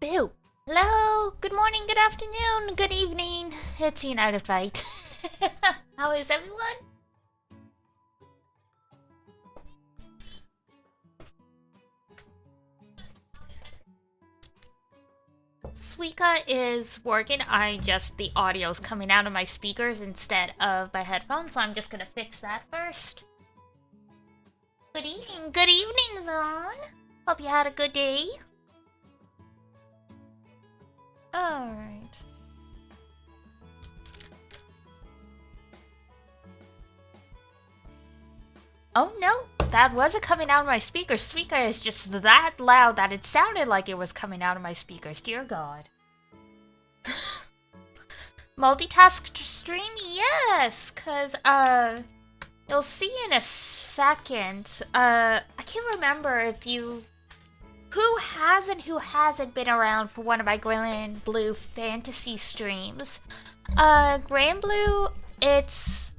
Boo! Hello! Good morning, good afternoon, good evening. It's United Fight. How is everyone? Suika is working. The audio's coming out of my speakers instead of my headphones, so I'm just gonna fix that first. Good evening, Zon. Hope you had a good day. Alright. Oh no, that wasn't coming out of my speakers. Suika is just that loud that it sounded like it was coming out of my speakers. Dear God. Multitask stream? Yes, cause, you'll see in a second. I can't remember if you... Who hasn't been around for one of my GRANBLUE fantasy streams? GRANBLUE, it's...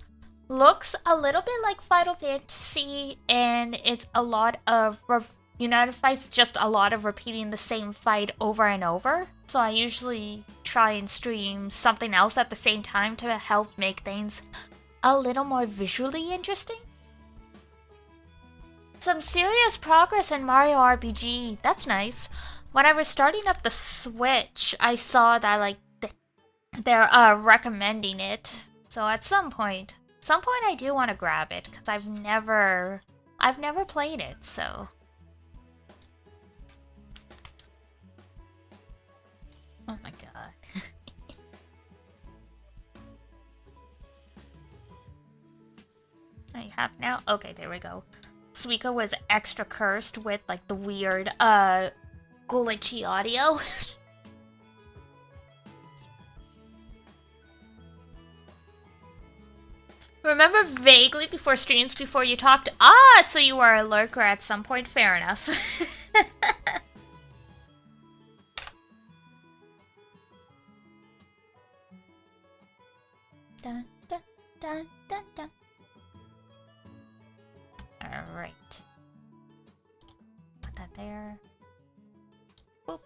looks a little bit like Final Fantasy, and it's a lot of... United Fight's just a lot of repeating the same fight over and over. So I usually try and stream something else at the same time to help make things a little more visually interesting. Some serious progress in Mario RPG. That's nice. When I was starting up the Switch, I saw that like they're recommending it. So at some point I do want to grab it because I've never played it. So. Oh my god. I have now? Okay, there we go. Suika was extra cursed with like the weird, glitchy audio. Remember vaguely before streams before you talked? Ah, so you were a lurker at some point, fair enough. Dun, dun, dun, dun, dun. Alright. Put that there. Boop.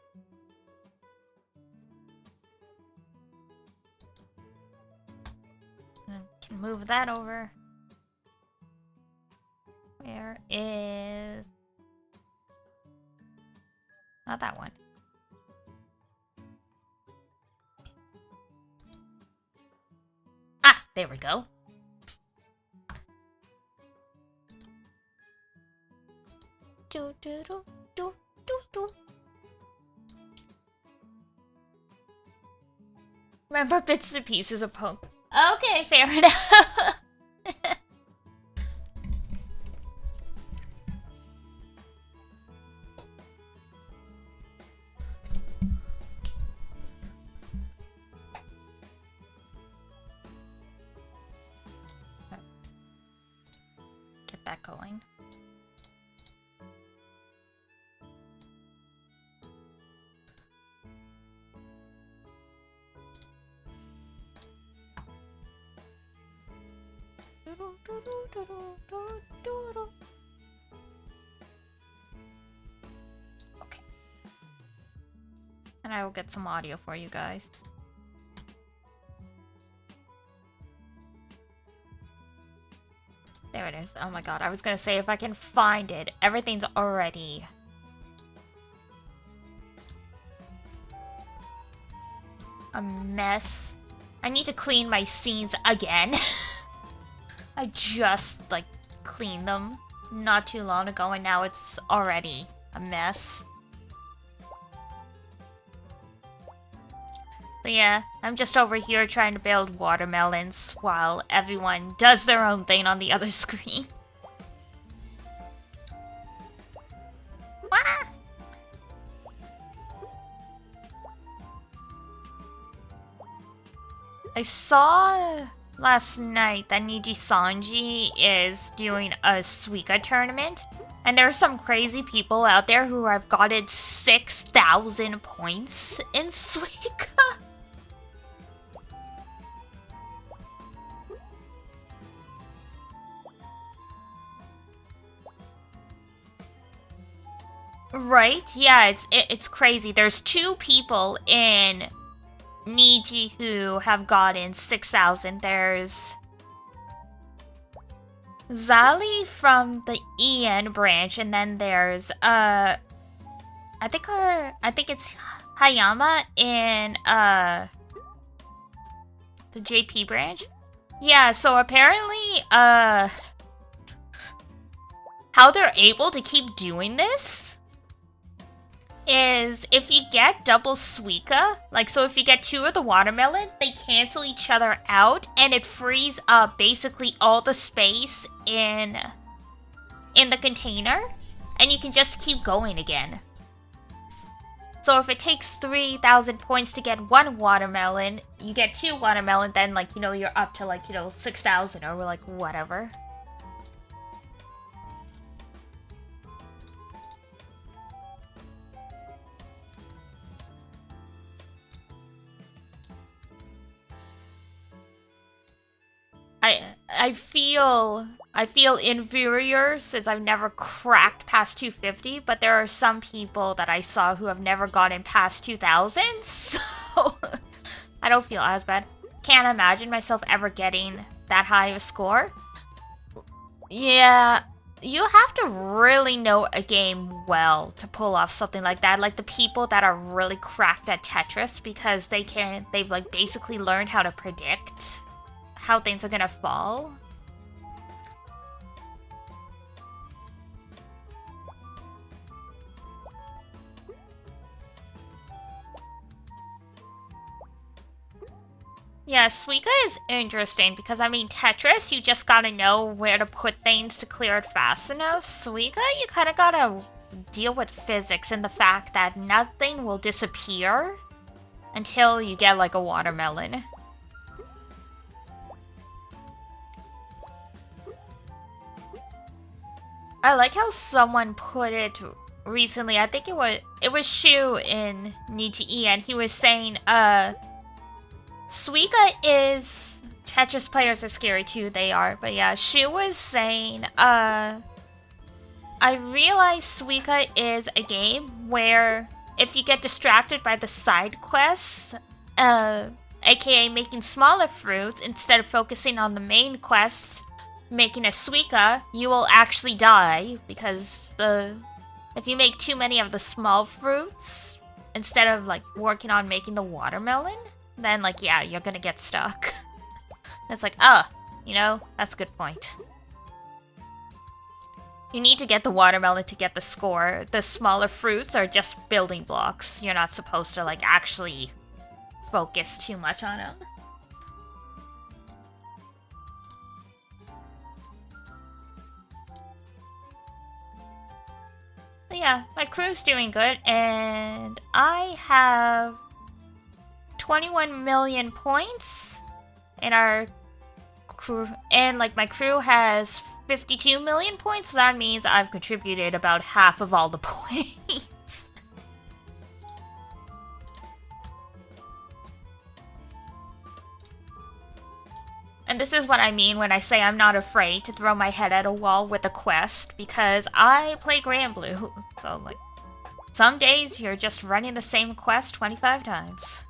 And can move that over. Where is... Not that one. Ah, there we go. Do, do, do, do, do, do. Remember bits and pieces of poke. Okay, fair enough. Get that going. Okay. And I will get some audio for you guys. There it is. Oh my god, I was gonna say if I can find it. Everything's already... a mess. I need to clean my scenes again. I just, like, cleaned them not too long ago, and now it's already a mess. But yeah, I'm just over here trying to build watermelons while everyone does their own thing on the other screen. Wah! I saw last night that Niji Sanji is doing a Suika tournament, and there are some crazy people out there who have gotten 6,000 points in Suika. Right? Yeah, it's crazy. There's 2 people in Niji who have gotten 6,000. There's Zali from the EN branch, and then there's I think it's Hayama in the JP branch. Yeah, so apparently how they're able to keep doing this is if you get double Suika, like, so if you get 2 of the watermelon, they cancel each other out, and it frees up basically all the space in the container, and you can just keep going again. So if it takes 3,000 points to get 1 watermelon, you get 2 watermelon, then, like, you know, you're up to, like, you know, 6,000 or, like, whatever. I feel inferior since I've never cracked past 250, but there are some people that I saw who have never gotten past 2,000, so I don't feel as bad. Can't imagine myself ever getting that high of a score. Yeah, you have to really know a game well to pull off something like that. Like the people that are really cracked at Tetris, because they've like basically learned how to predict how things are gonna fall. Yeah, Suika is interesting because, I mean, Tetris, you just gotta know where to put things to clear it fast enough. Suika, you kinda gotta deal with physics and the fact that nothing will disappear until you get, like, a watermelon. I like how someone put it recently. I think it was Shu in Niji and he was saying, Suika is... Tetris players are scary too, they are. But yeah, Shu was saying, I realize Suika is a game where if you get distracted by the side quests, aka making smaller fruits, instead of focusing on the main quest, making a Suika, you will actually die, because if you make too many of the small fruits, instead of, like, working on making the watermelon, then, like, yeah, you're gonna get stuck. It's like, you know, that's a good point. You need to get the watermelon to get the score. The smaller fruits are just building blocks. You're not supposed to, like, actually focus too much on them. But yeah, my crew's doing good, and I have 21 million points in our crew, and like my crew has 52 million points, so that means I've contributed about half of all the points. And this is what I mean when I say I'm not afraid to throw my head at a wall with a quest, because I play GRANBLUE, so like, some days you're just running the same quest 25 times.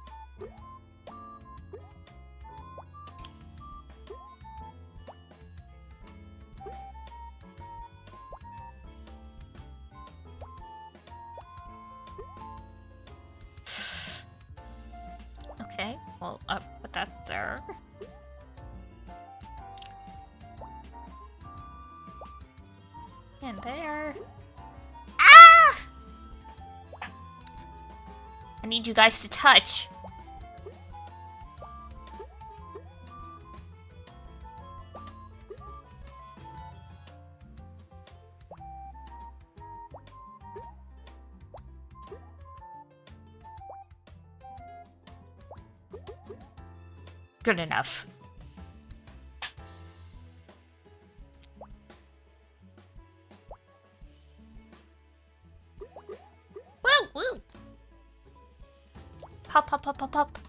Okay, well, put that there. And there. Ah! I need you guys to touch. Good enough. Woo, woo. Pop, pop, pop, pop, pop.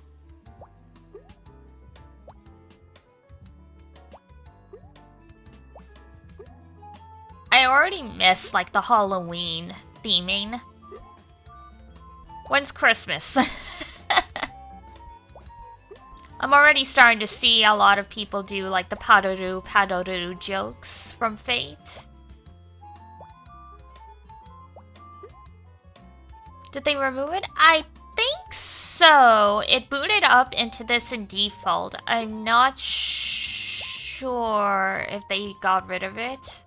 I already miss, like, the Halloween theming. When's Christmas? I'm already starting to see a lot of people do like the padoru jokes from Fate. Did they remove it? I think so. It booted up into this in default. I'm not sure if they got rid of it.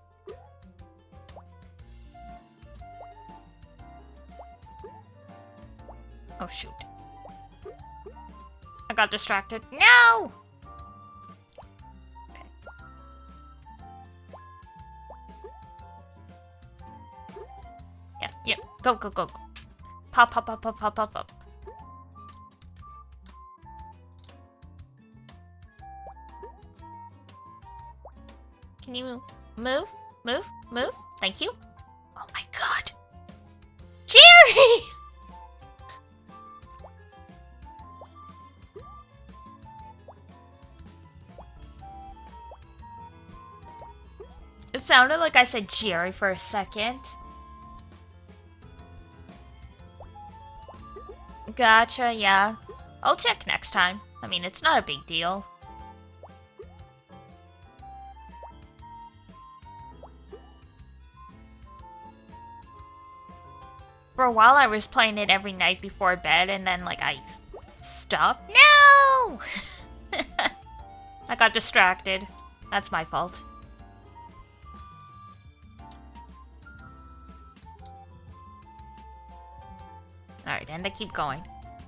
Oh shoot. I got distracted. No! Okay. Yeah. Go. Pop. Can you move? Move? Thank you. Oh my god. Jerry! It sounded like I said Jerry for a second. Gotcha, yeah. I'll check next time. I mean, it's not a big deal. For a while, I was playing it every night before bed, and then, like, I stopped. No! I got distracted. That's my fault. Alright, and they keep going.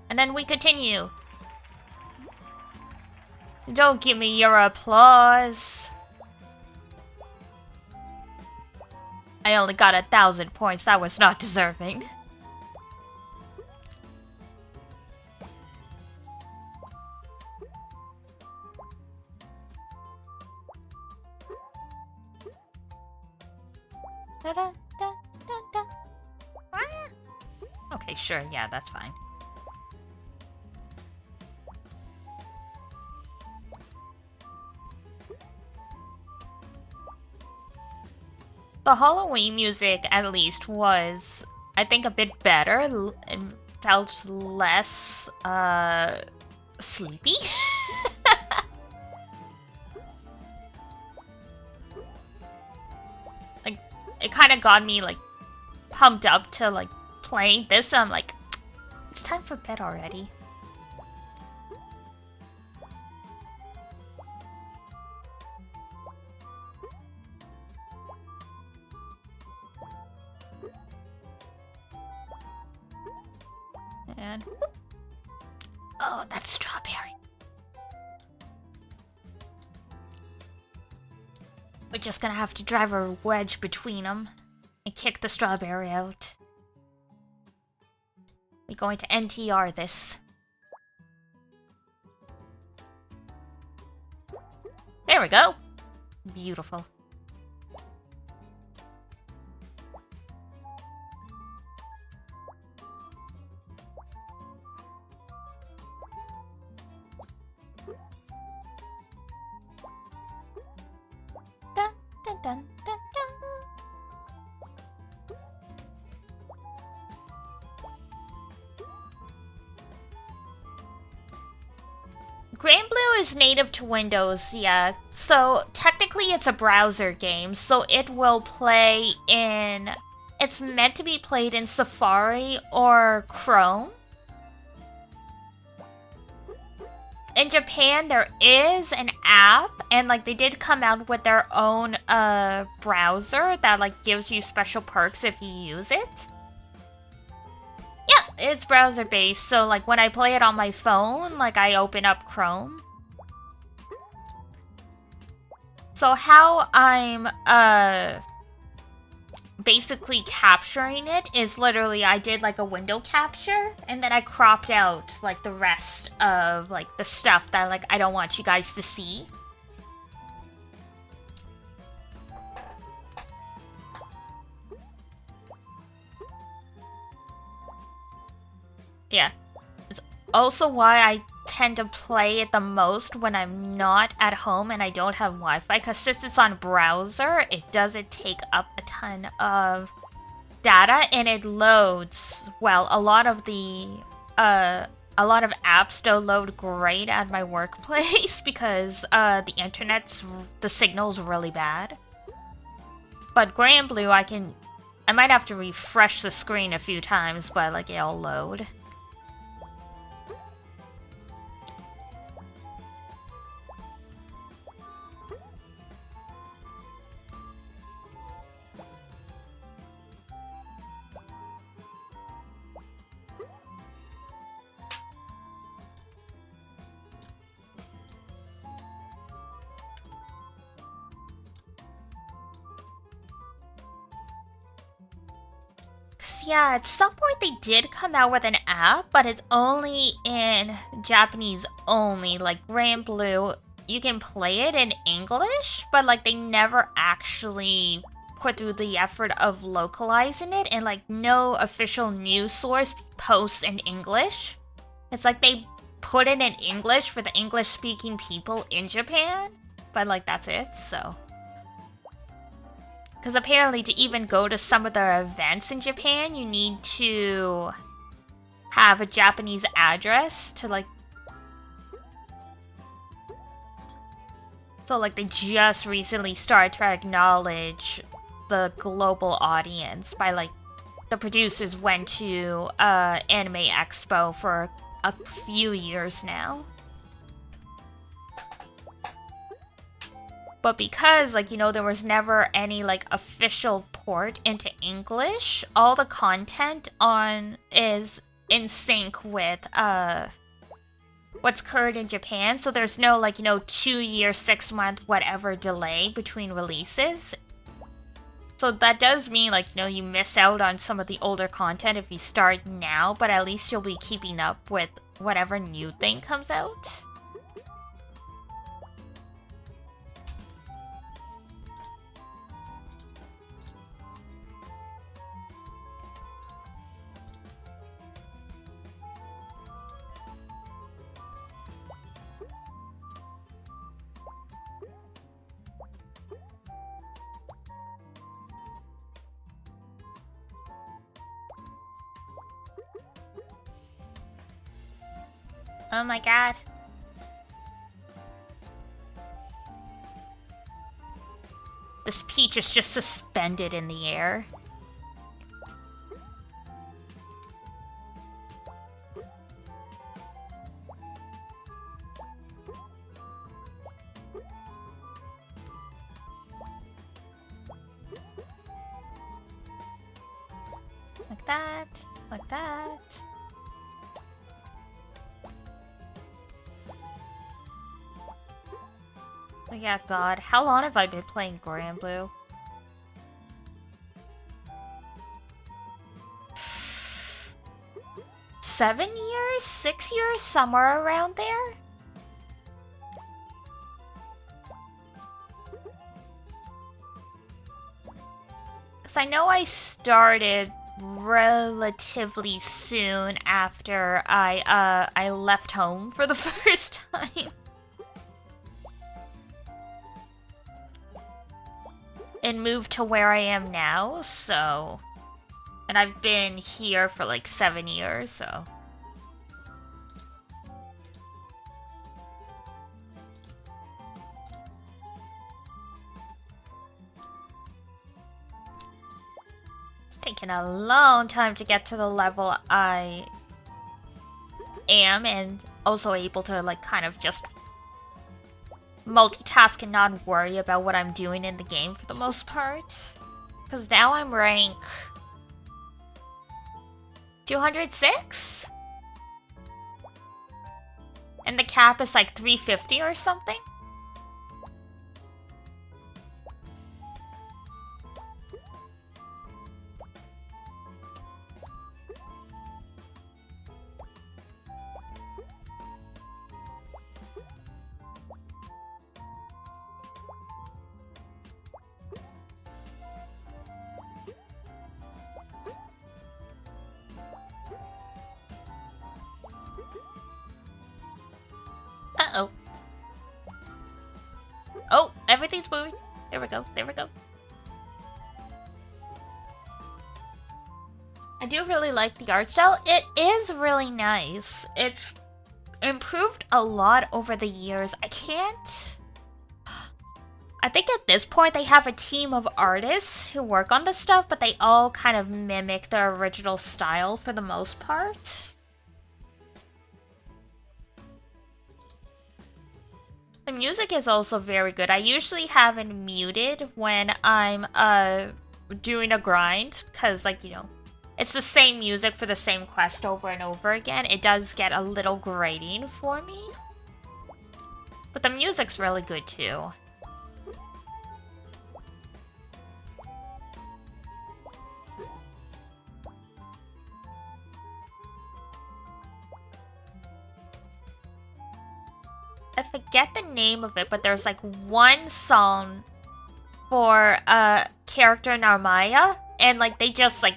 And then we continue. Don't give me your applause. I only got 1,000 points. That was not deserving. Okay, sure. Yeah, that's fine. The Halloween music, at least, was, I think, a bit better. It felt less, sleepy. Like, it kind of got me, like, pumped up to, like, playing this. I'm like, it's time for bed already. And whoop. Oh, that's strawberry. We're just gonna have to drive a wedge between them and kick the strawberry out. We're going to NTR this. There we go. Beautiful. Dun, dun, dun, dun, dun. GRANBLUE is native to Windows, yeah. So technically it's a browser game, so it will play in... It's meant to be played in Safari or Chrome. In Japan, there is an app, and like they did come out with their own browser that like gives you special perks if you use it. Yeah, it's browser based, so like when I play it on my phone, like I open up Chrome. So how I'm basically capturing it is literally I did like a window capture and then I cropped out like the rest of like the stuff that like I don't want you guys to see. Yeah. It's also why I tend to play it the most when I'm not at home and I don't have Wi-Fi, because since it's on browser, it doesn't take up a ton of data and it loads. Well, a lot of apps don't load great at my workplace because the signal's really bad. But GRANBLUE, I might have to refresh the screen a few times, but like it'll load. Yeah, at some point they did come out with an app, but it's only in Japanese only. Like GRANBLUE, you can play it in English, but like they never actually put through the effort of localizing it, and like no official news source posts in English. It's like they put it in English for the English-speaking people in Japan, but like that's it, so... Because apparently to even go to some of the events in Japan, you need to have a Japanese address to like... So like they just recently started to acknowledge the global audience by like... The producers went to Anime Expo for a few years now. But because, like, you know, there was never any, like, official port into English, all the content is in sync with, what's current in Japan. So there's no, like, you know, 2-year, 6-month, whatever delay between releases. So that does mean, like, you know, you miss out on some of the older content if you start now, but at least you'll be keeping up with whatever new thing comes out. Oh my god. This peach is just suspended in the air. Like that, like that. Oh yeah, god, how long have I been playing GRANBLUE? Seven years? 6 years? Somewhere around there? Because I know I started relatively soon after I left home for the first time. And moved to where I am now, so... And I've been here for like 7 years, so... It's taken a long time to get to the level I am, and also able to like kind of just multitask and not worry about what I'm doing in the game for the most part. Because now I'm rank 206? And the cap is like 350 or something? Uh-oh. Oh, everything's moving. There we go, there we go. I do really like the art style. It is really nice. It's improved a lot over the years. I think at this point they have a team of artists who work on this stuff, but they all kind of mimic the original style for the most part. The music is also very good. I usually have it muted when I'm doing a grind, because, like, you know, it's the same music for the same quest over and over again. It does get a little grating for me. But the music's really good too. I forget the name of it, but there's like one song for character Narmaya, and like they just like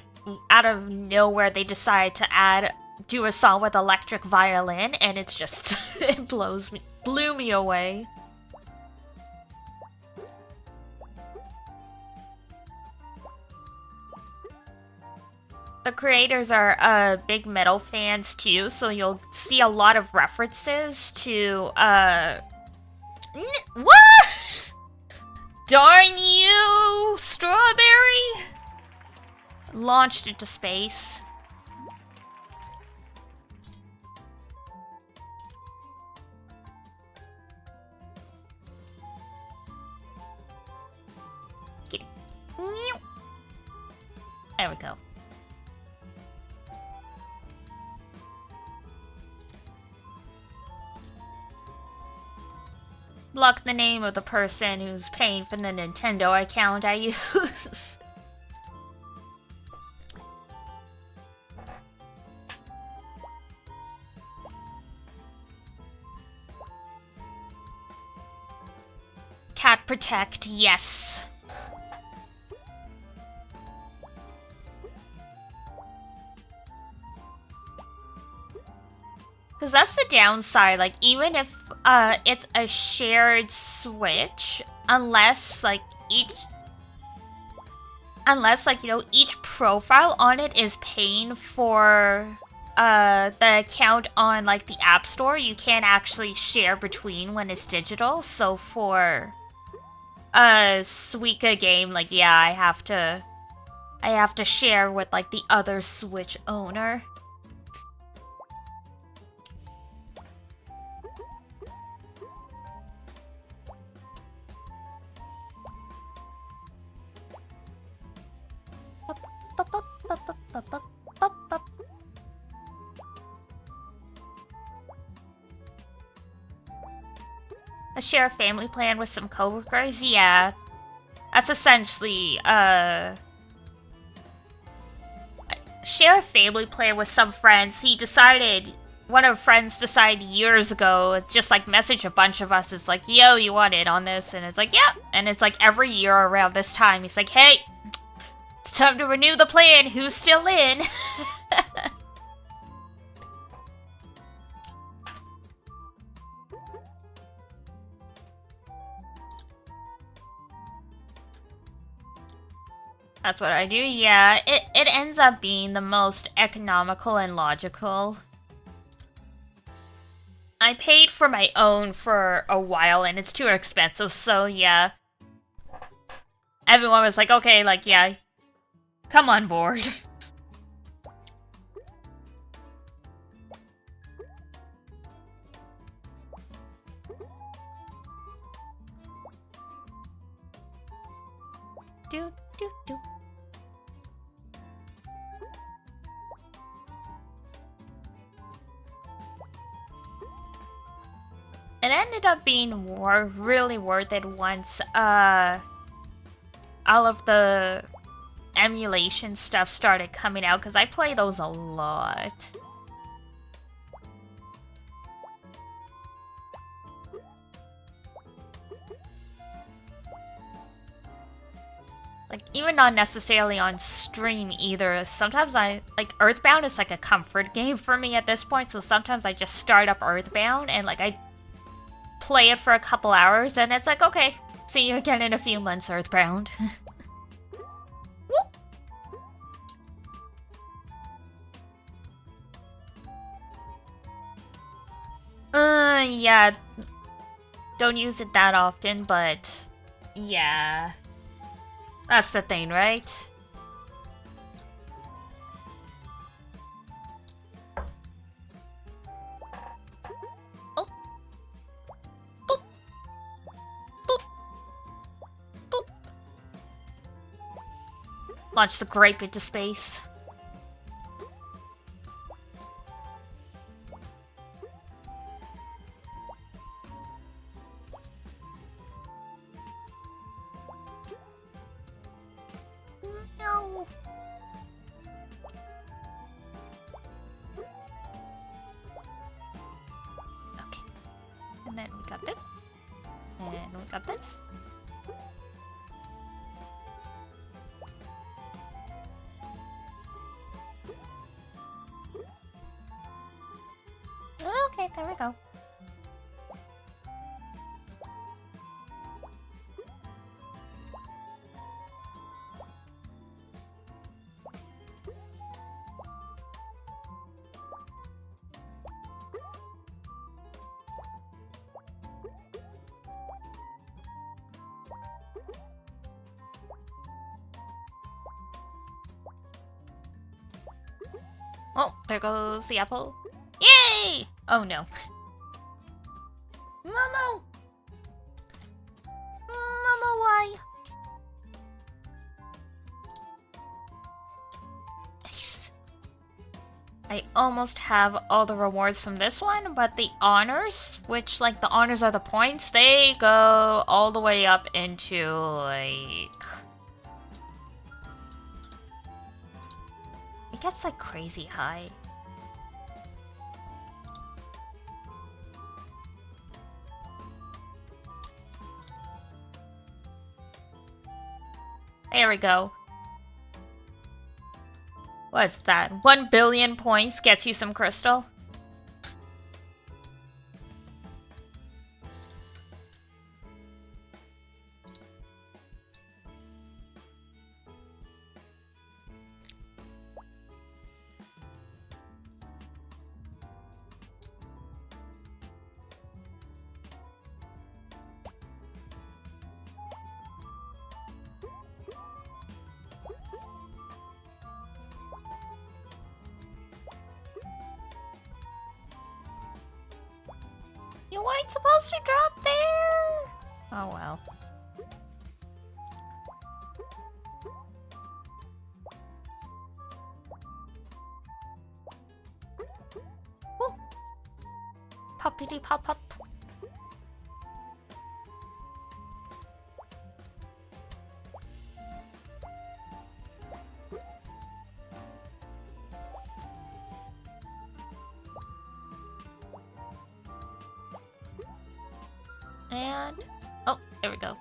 out of nowhere they decide to do a song with electric violin, and it's just it blew me away. The creators are big metal fans too, so you'll see a lot of references to what? Darn you, strawberry! Launched into space. Get it. There we go. Block the name of the person who's paying for the Nintendo account I use. Cat protect, yes. Because that's the downside, like, even if it's a shared Switch, unless, like, you know, each profile on it is paying for the account on, like, the App Store, you can't actually share between when it's digital. So for a Suika game, like, yeah, I have to share with, like, the other Switch owner. A share a family plan with some coworkers? Yeah. That's essentially, share a family plan with some friends. One of friends decided years ago, just like message a bunch of us, it's like, yo, you want in on this? And it's like, yeah. And it's like every year around this time, he's like, hey, it's time to renew the plan, who's still in? That's what I do, yeah. It ends up being the most economical and logical. I paid for my own for a while and it's too expensive, so yeah. Everyone was like, okay, like, yeah, come on board. Do, do, do. It ended up being really worth it once, all of the emulation stuff started coming out, because I play those a lot. Like, even not necessarily on stream either. Sometimes Earthbound is like a comfort game for me at this point, so sometimes I just start up Earthbound and, like, I play it for a couple hours, and it's like, okay, see you again in a few months, Earthbound. Yeah. Don't use it that often, but... Yeah. That's the thing, right? Oh. Boop. Boop. Boop. Launch the grape into space. No. Okay. And then we got this. And we got this. Okay, there we go. Oh, there goes the apple. Yay! Oh no. Momo! Momo, why? Nice. I almost have all the rewards from this one, but the honors, which, like, the honors are the points, they go all the way up into, like... It gets, like, crazy high. There we go. What's that? 1 billion points gets you some crystal? You weren't supposed to drop there! Oh well. Woo! Poppity pop pop. And... oh, there we go.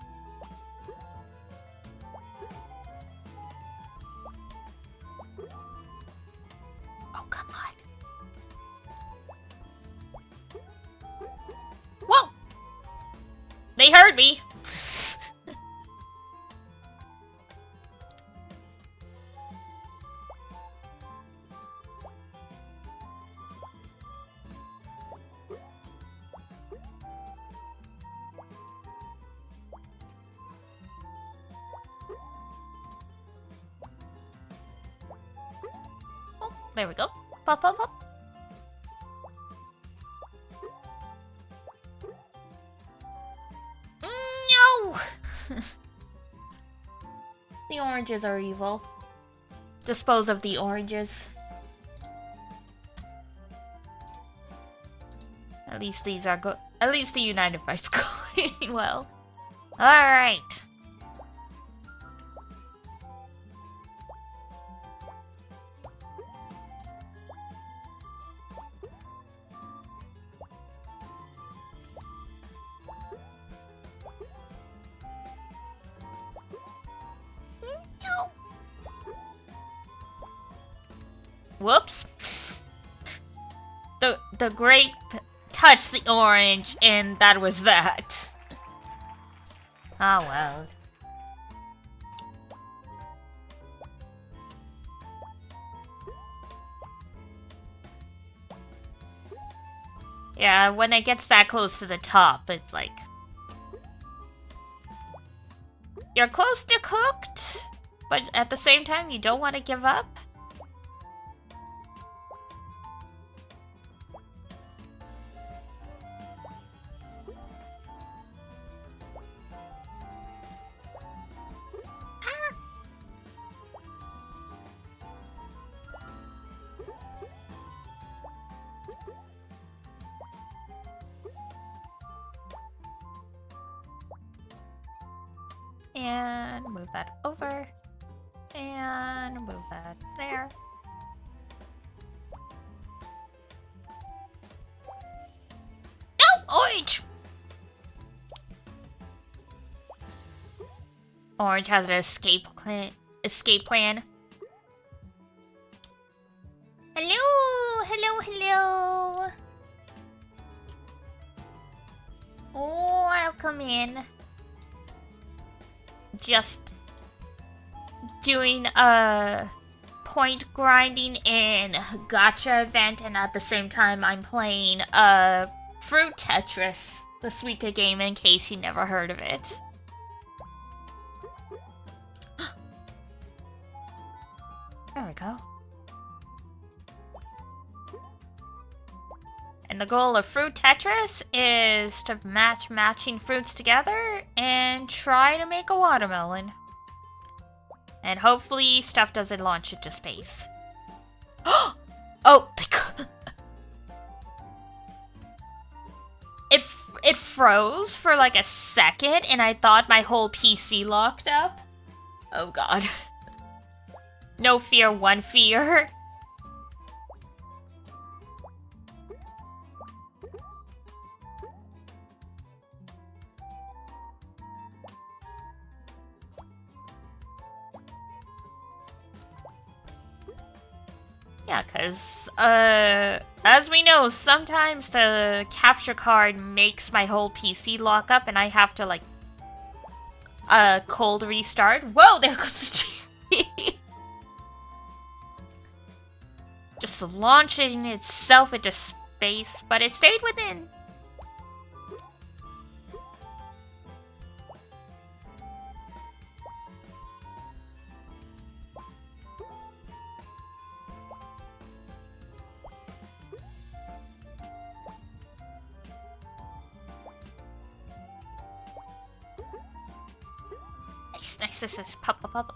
Oh, come on. Whoa! They heard me! There we go. Pop, pop, pop. No! The oranges are evil. Dispose of the oranges. At least these are good. At least the United Fight's going well. Alright. Whoops. The grape touched the orange, and that was that. Ah, well. Yeah, when it gets that close to the top, it's like... You're close to cooked, but at the same time, you don't want to give up. And move that over. And move that there. No! Orange! Orange has an escape plan. Hello! Hello, hello! Oh, I'll come in. Just doing a point grinding in gacha event, and at the same time I'm playing Fruit Tetris, the Suika game, in case you never heard of it. There we go. And the goal of Fruit Tetris is to match matching fruits together and try to make a watermelon. And hopefully stuff doesn't launch into space. Oh! It froze for like a second and I thought my whole PC locked up. Oh god. No fear, one fear. Yeah, because, as we know, sometimes the capture card makes my whole PC lock up and I have to, like, cold restart. Whoa, there goes the cherry! Just launching itself into space, but it stayed within. Nice, pop.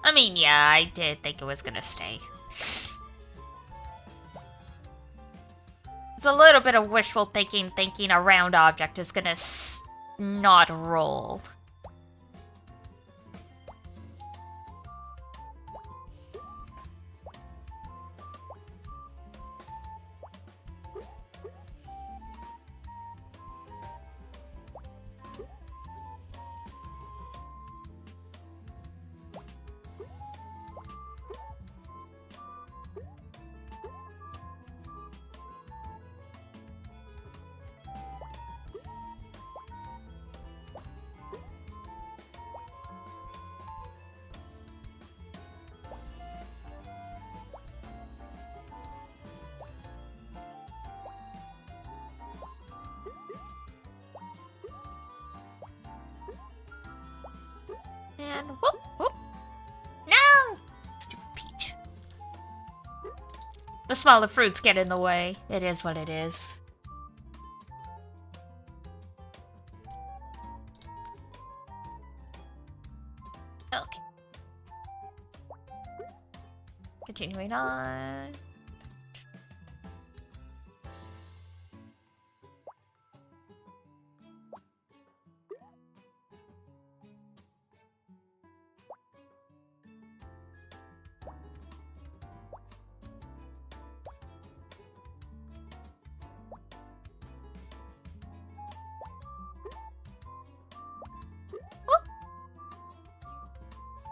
I mean, yeah, I did think it was gonna stay. It's a little bit of wishful thinking a round object is gonna not roll. And whoop, whoop. No! Stupid peach. The smaller fruits get in the way. It is what it is. Okay. Continuing on.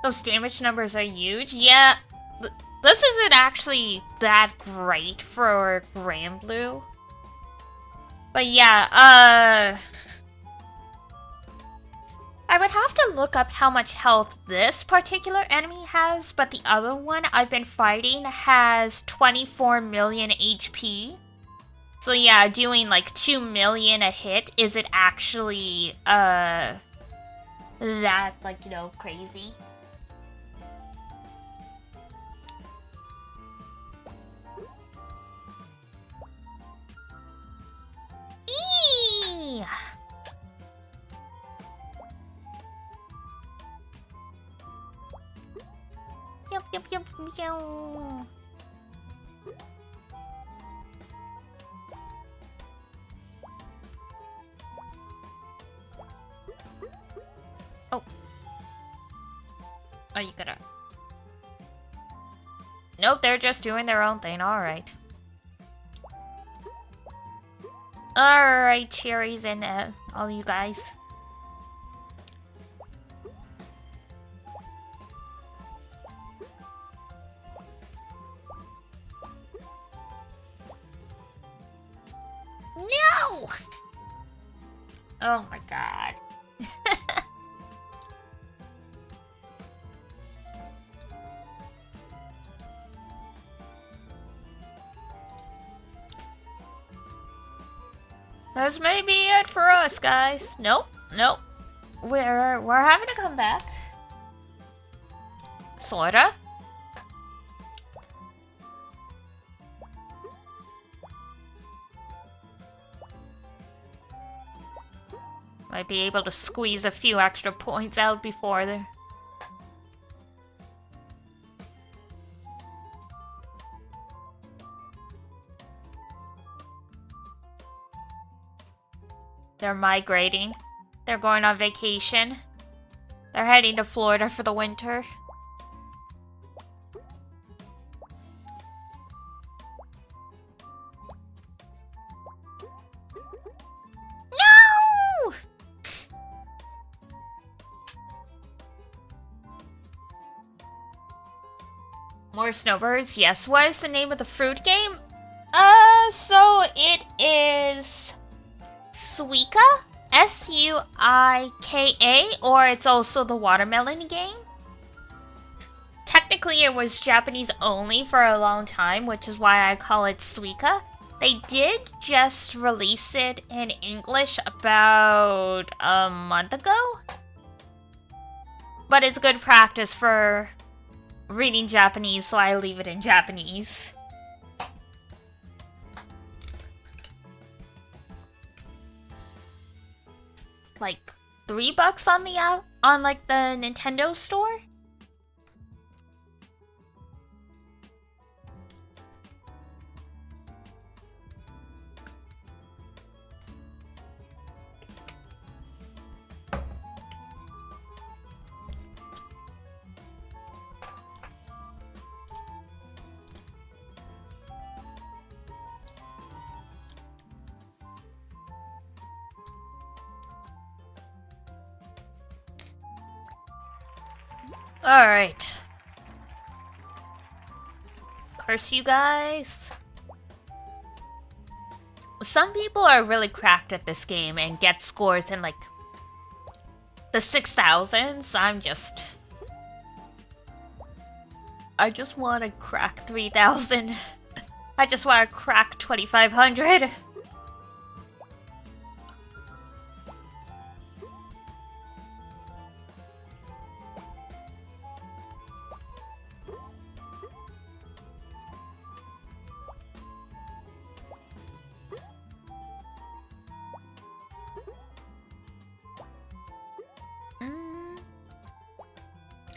Those damage numbers are huge. Yeah, this isn't actually that great for GRANBLUE. But yeah, I would have to look up how much health this particular enemy has, but the other one I've been fighting has 24 million HP. So yeah, doing like 2 million a hit isn't actually, that, like, you know, crazy. Eee! Yup, yup, yup, meow. Oh. Oh, you gotta... Nope, they're just doing their own thing, alright. Alright, cherries and all you guys. No! Oh my god. This may be it for us, guys. Nope, nope. We're having to come back. Sorta. Might be able to squeeze a few extra points out before the... They're migrating. They're going on vacation. They're heading to Florida for the winter. No! More snowbirds? Yes. What is the name of the fruit game? So it is... Suika? S-U-I-K-A, or it's also the watermelon game. Technically, it was Japanese only for a long time, which is why I call it Suika. They did just release it in English about a month ago. But it's good practice for reading Japanese, so I leave it in Japanese. Like $3 on the on like the Nintendo store. Alright. Curse you guys. Some people are really cracked at this game and get scores in like the 6,000s. I just want to crack 3,000. I just want to crack 2,500.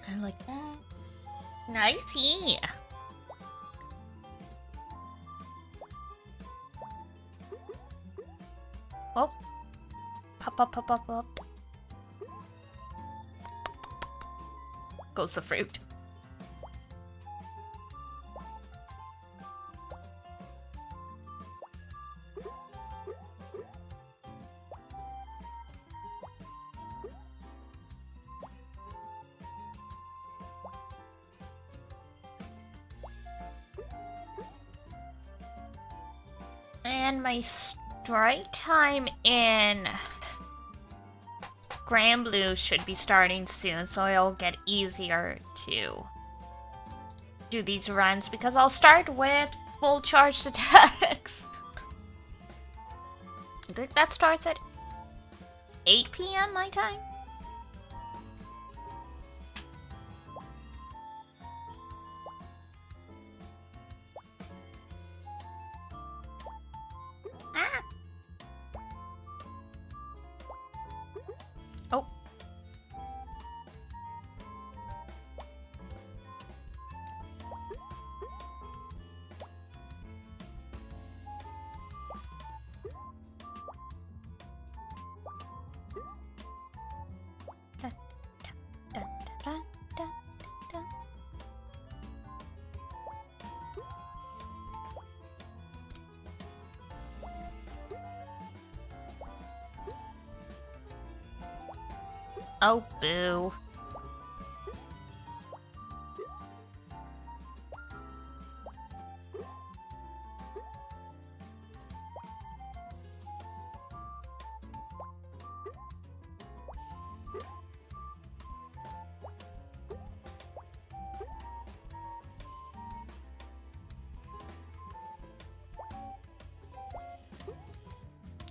I like that. Nice, yeah. Oh. Pop, pop, pop, pop, pop. Goes the fruit. And my strike time in GRANBLUE should be starting soon, so it'll get easier to do these runs because I'll start with full charged attacks. I think that starts at 8 p.m. my time. Ah. Oh. Oh, boo.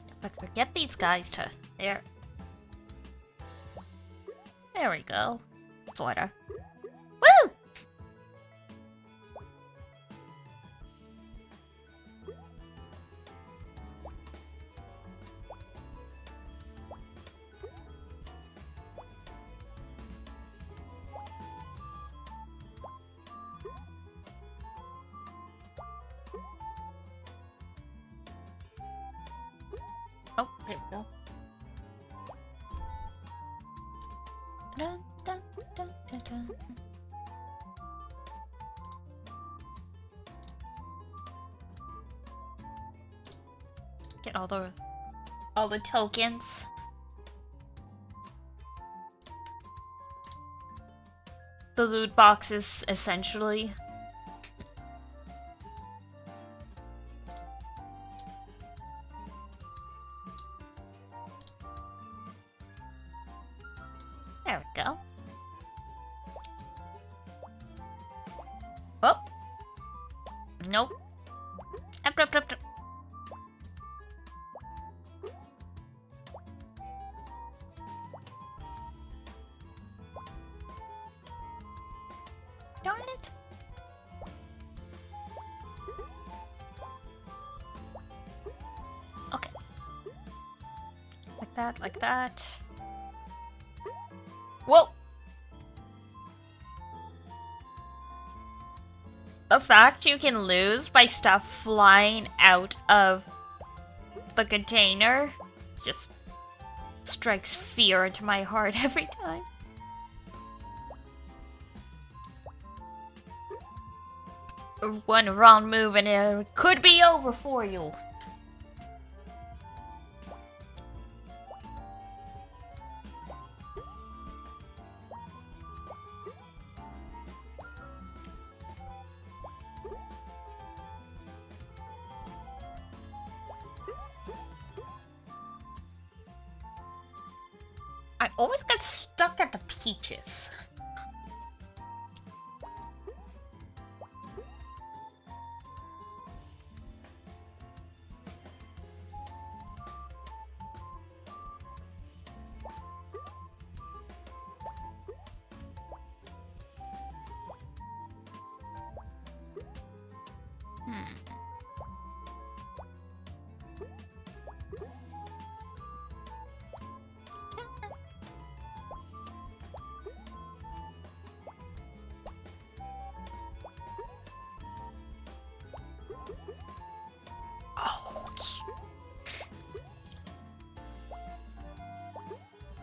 If I could get these guys to there. There we go. Sorta. Woo! Oh, there we go. Dun, dun, dun, dun, dun. Get all the tokens. The loot boxes, essentially. There we go. Oh! Nope. Up, up, up, up. Darn it. Okay. Like that, like that. Whoa! The fact you can lose by stuff flying out of the container just strikes fear into my heart every time. One wrong move and it could be over for you. I always get stuck at the peaches.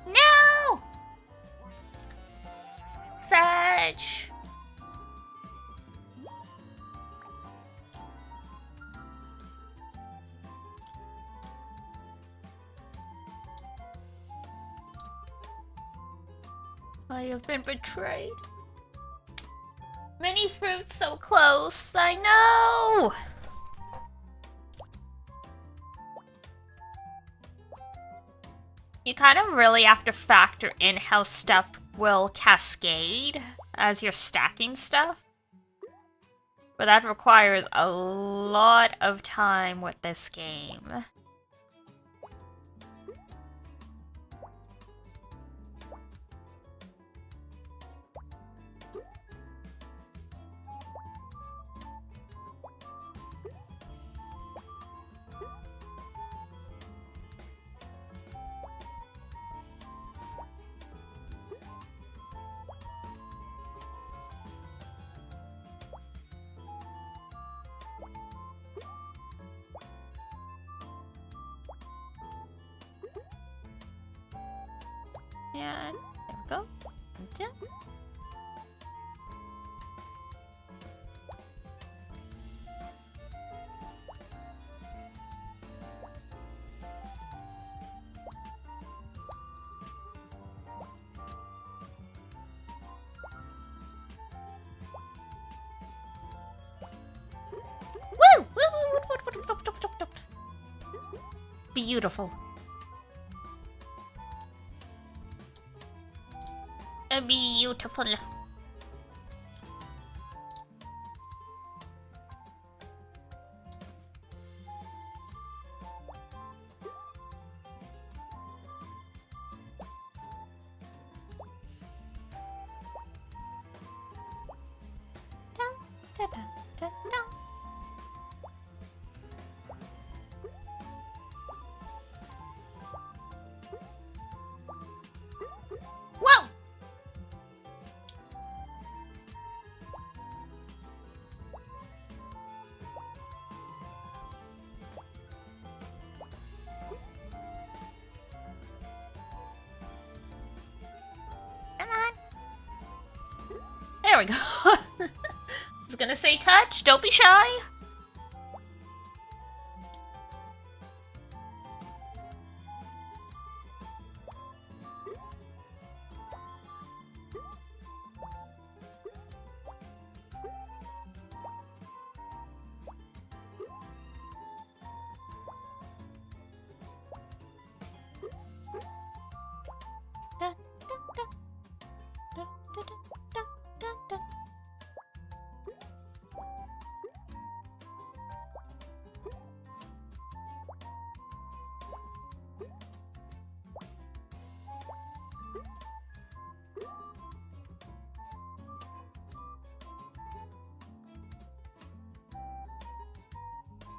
No! Sage! I have been betrayed. Many fruits so close, I know! You kind of really have to factor in how stuff will cascade as you're stacking stuff. But that requires a lot of time with this game. And there we go. Woo! Beautiful. Beautiful. Whoa! Come on. There we go. I was gonna say touch, don't be shy.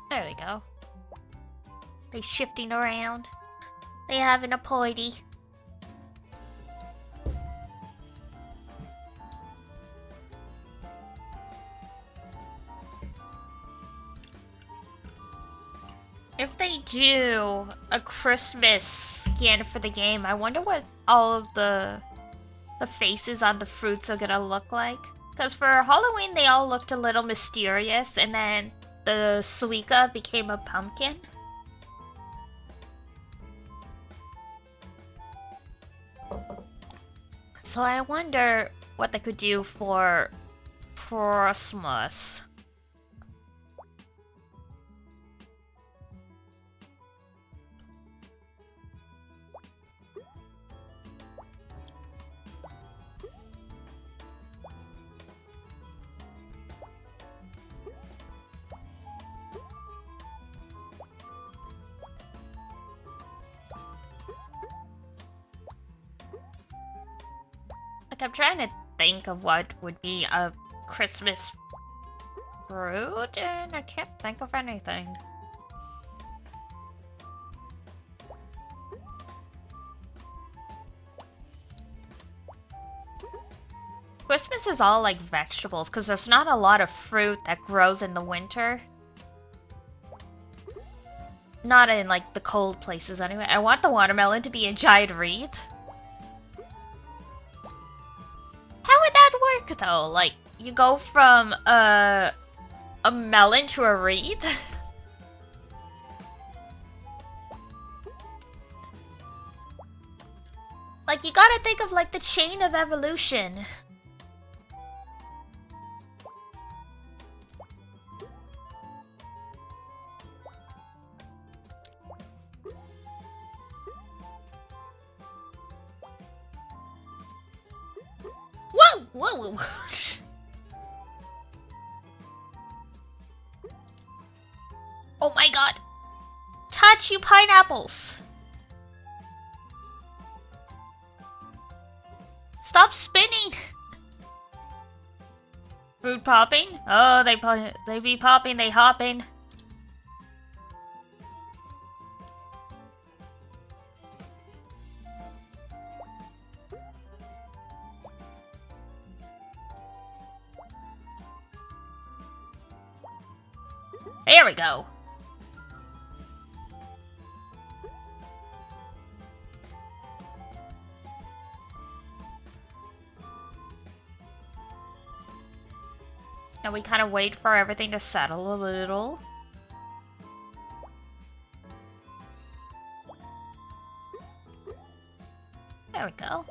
There we go. They shifting around. They having a party. If they do a Christmas skin for the game, I wonder what all of the faces on the fruits are gonna look like. Because for Halloween, they all looked a little mysterious, and then the Suika became a pumpkin. So I wonder what they could do for Christmas. Like, I'm trying to think of what would be a Christmas fruit, and I can't think of anything. Christmas is all like vegetables, because there's not a lot of fruit that grows in the winter. Not in like the cold places anyway. I want the watermelon to be a giant wreath. How would that work though? Like, you go from a melon to a wreath? Like, you gotta think of like the chain of evolution. Whoa! Oh my god! Touch, you pineapples! Stop spinning! Fruit popping? Oh, they be popping, they hopping. There we go. And we kind of wait for everything to settle a little. There we go.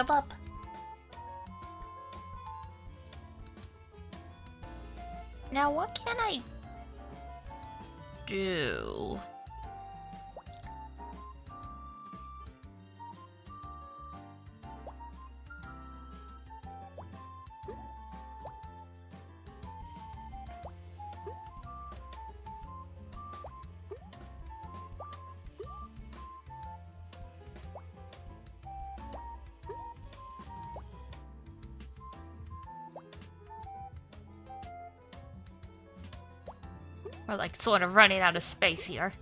Up. Now what can I do? We're like sort of running out of space here.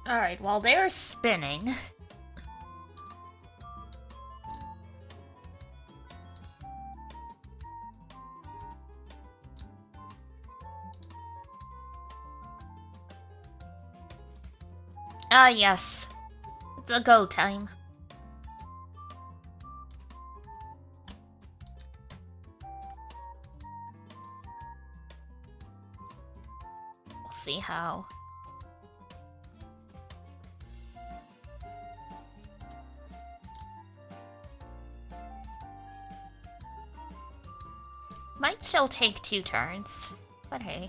Alright, while they're spinning... Ah, yes. It's a go time. We'll see how. Might still take 2 turns, but hey.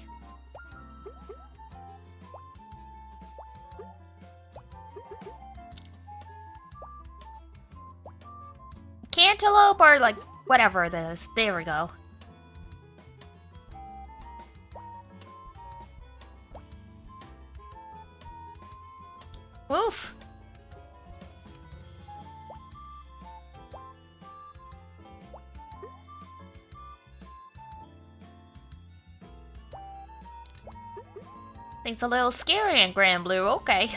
Cantaloupe or like whatever it is. There we go. Oof. Things a little scary in GRANBLUE, okay.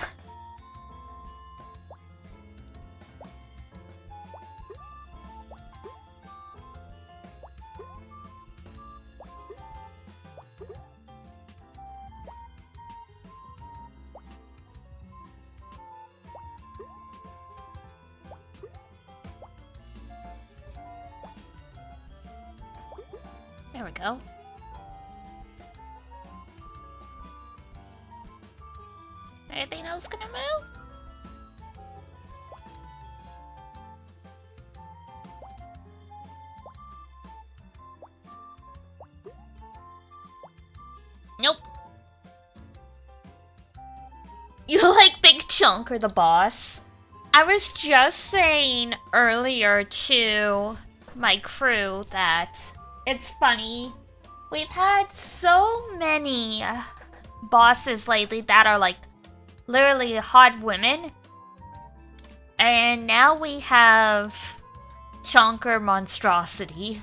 There we go. Anything else gonna move? Nope. You like Big Chunk or the boss? I was just saying earlier to my crew that it's funny. We've had so many bosses lately that are like literally hot women. And now we have Chonker Monstrosity.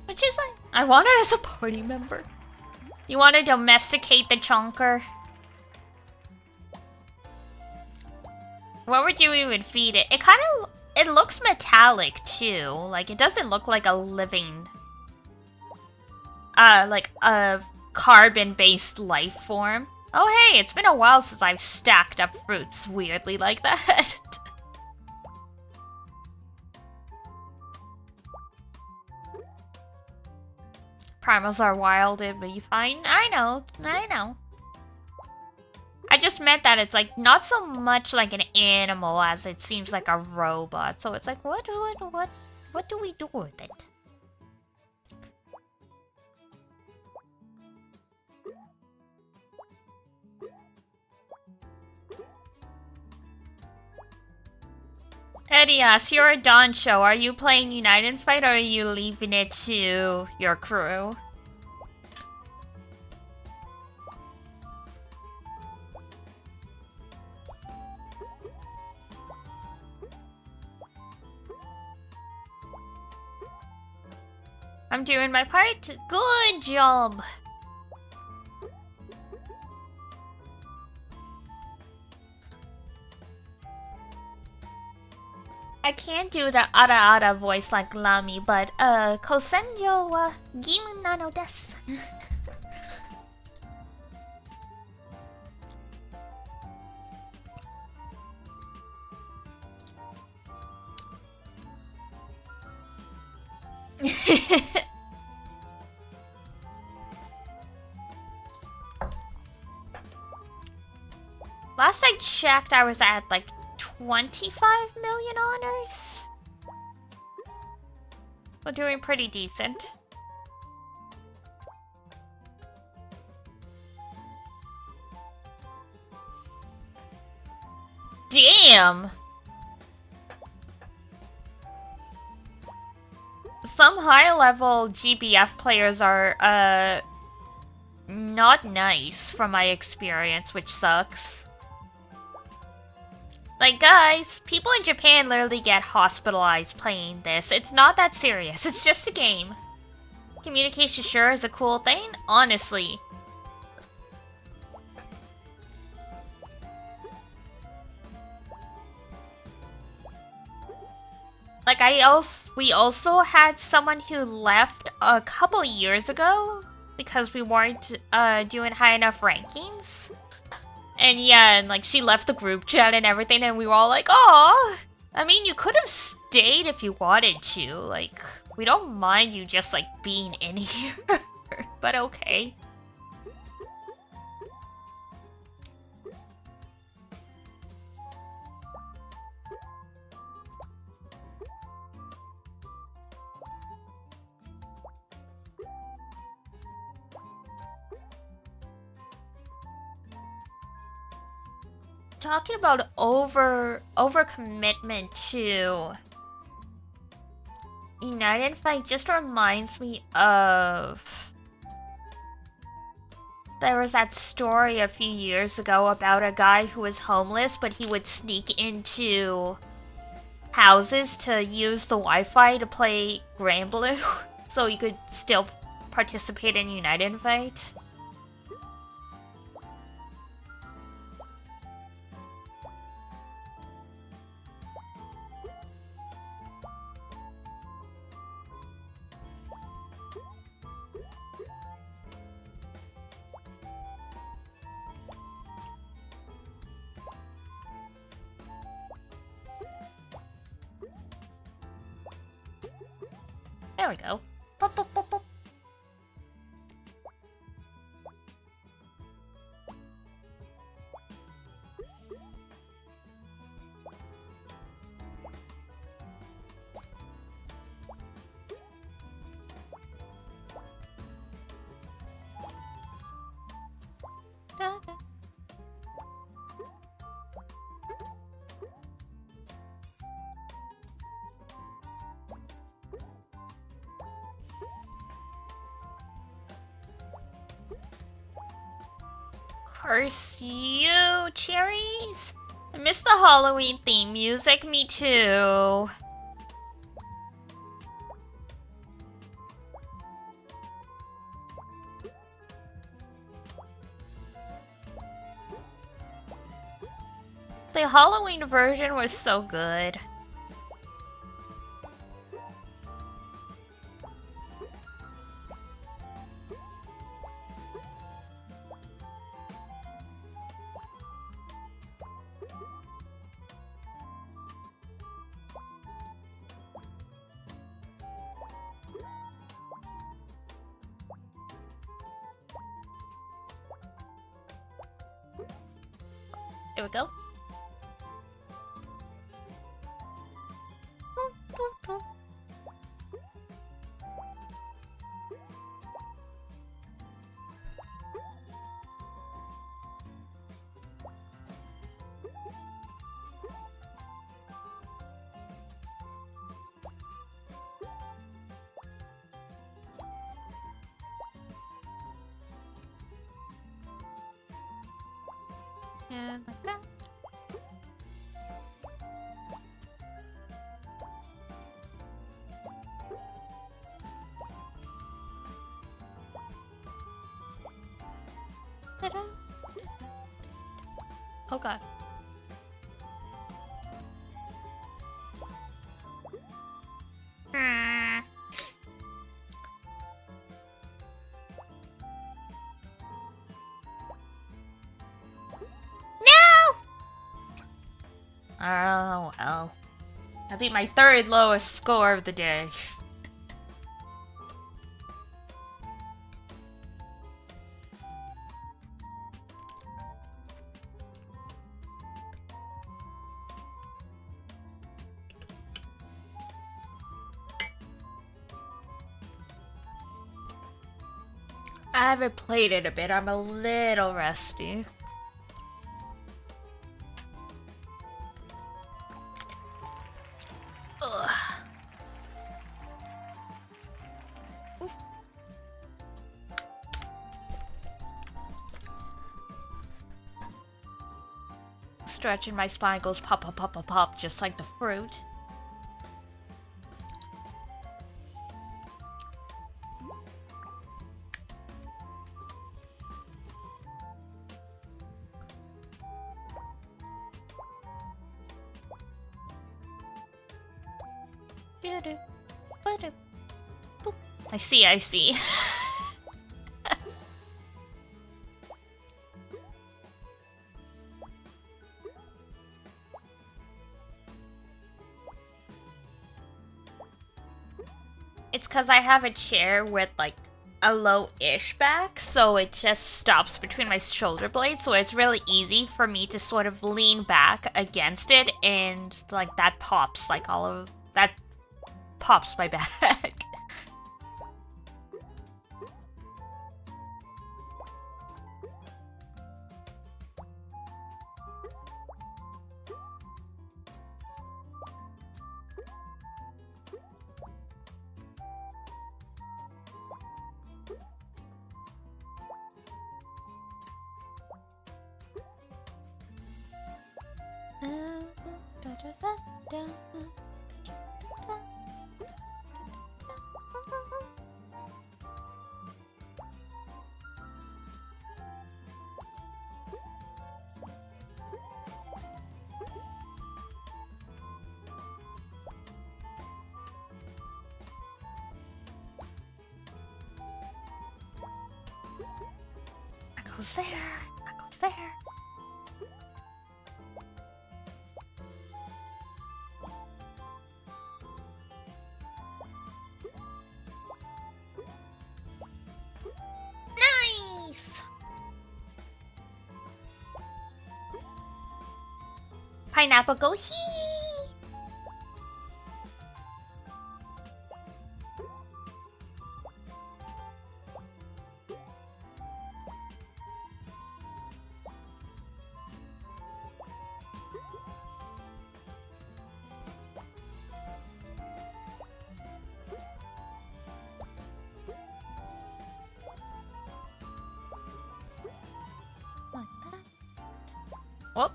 Which is like, I want it as a party member. You want to domesticate the Chonker? What would you even feed it? It looks metallic too. Like, it doesn't look like a living... like a carbon-based life form. Oh hey, it's been a while since I've stacked up fruits weirdly like that. Primals are wild and be fine. I know. I just meant that it's like not so much like an animal as it seems like a robot. So it's like, what do we do with it? Eddie asks, you're a Dawn show. Are you playing Unite and Fight or are you leaving it to your crew? I'm doing my part. Good job. I can't do the ara voice like Lami, but kosenjo wa gimu nano desu. Last I checked, I was at like 25 million honors. We're doing pretty decent. Damn! Some high-level GBF players are, not nice from my experience, which sucks. Like, guys, people in Japan literally get hospitalized playing this. It's not that serious, it's just a game. Communication sure is a cool thing, honestly. Like, we also had someone who left a couple years ago because we weren't doing high enough rankings. And yeah, and like she left the group chat and everything, and we were all like, "Oh, I mean, you could have stayed if you wanted to. Like, we don't mind you just like being in here, but okay." Talking about overcommitment to Unite and Fight just reminds me of... There was that story a few years ago about a guy who was homeless, but he would sneak into houses to use the Wi-Fi to play GRANBLUE, so he could still participate in Unite and Fight. There we go. Pop, pop, pop, pop. Da, da. Curse you, cherries! I miss the Halloween theme music, me too. the Halloween version was so good. There we go. And like that. Ta-da. Oh god. Oh, well. I beat my third lowest score of the day. I haven't played it a bit. I'm a little rusty. Stretching my spine goes pop, pop, pop, pop, pop, just like the fruit. I see, I see. It's because I have a chair with like a low-ish back, so it just stops between my shoulder blades, so it's really easy for me to sort of lean back against it, and like that pops, like all of that pops my back. That goes there. That goes there. Nice! Pineapple go hee! Like that. Whoop.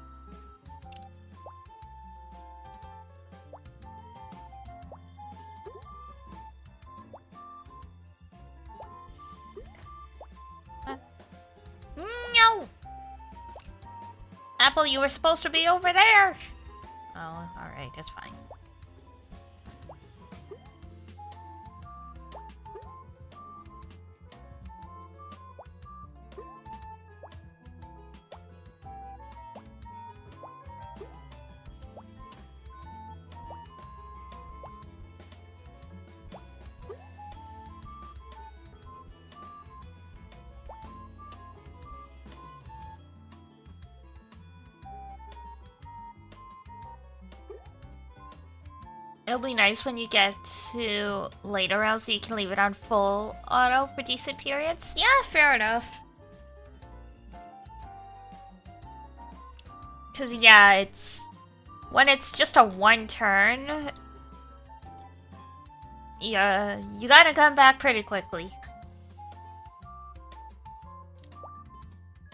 No. Apple, you were supposed to be over there! Oh, alright, it's fine. It'll be nice when you get to later rounds so you can leave it on full auto for decent periods. Yeah, fair enough. Cause yeah, it's... when it's just a one turn... yeah, you gotta come back pretty quickly.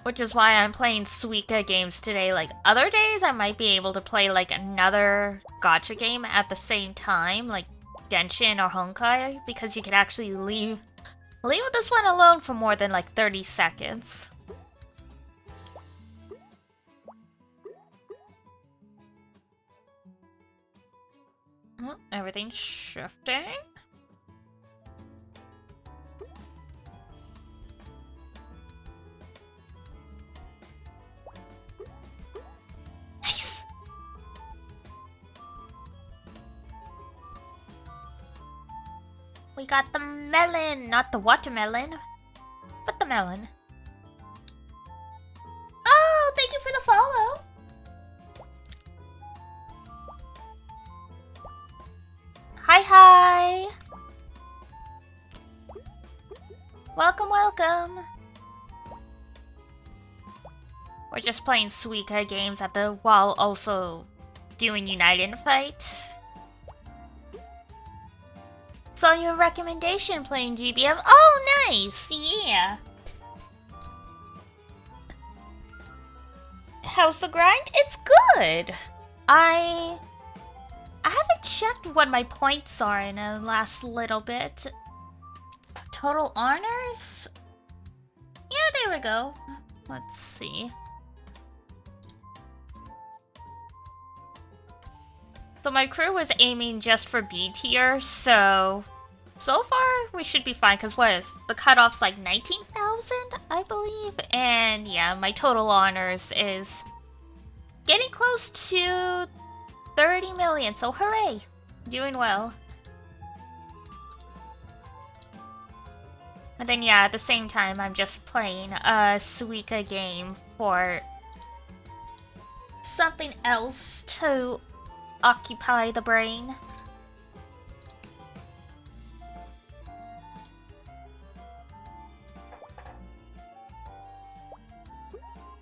Which is why I'm playing Suika games today. Like, other days I might be able to play, like, another gacha game at the same time, like Genshin or Honkai, because you can actually leave this one alone for more than, like, 30 seconds. Oh, everything's shifting. Nice! We got the melon, not the watermelon, but the melon. Oh, thank you for the follow! Hi, hi! Welcome, welcome! We're just playing Suika games while also doing United Fight. Saw your recommendation playing GBF. Oh, nice! Yeah! How's the grind? It's good! I haven't checked what my points are in the last little bit. Total honors? Yeah, there we go. Let's see. So my crew was aiming just for B tier, so far we should be fine, because what is, the cutoff's like 19,000, I believe? And yeah, my total honors is getting close to 30 million, so hooray! Doing well. And then yeah, at the same time, I'm just playing a Suika game for something else to occupy the brain.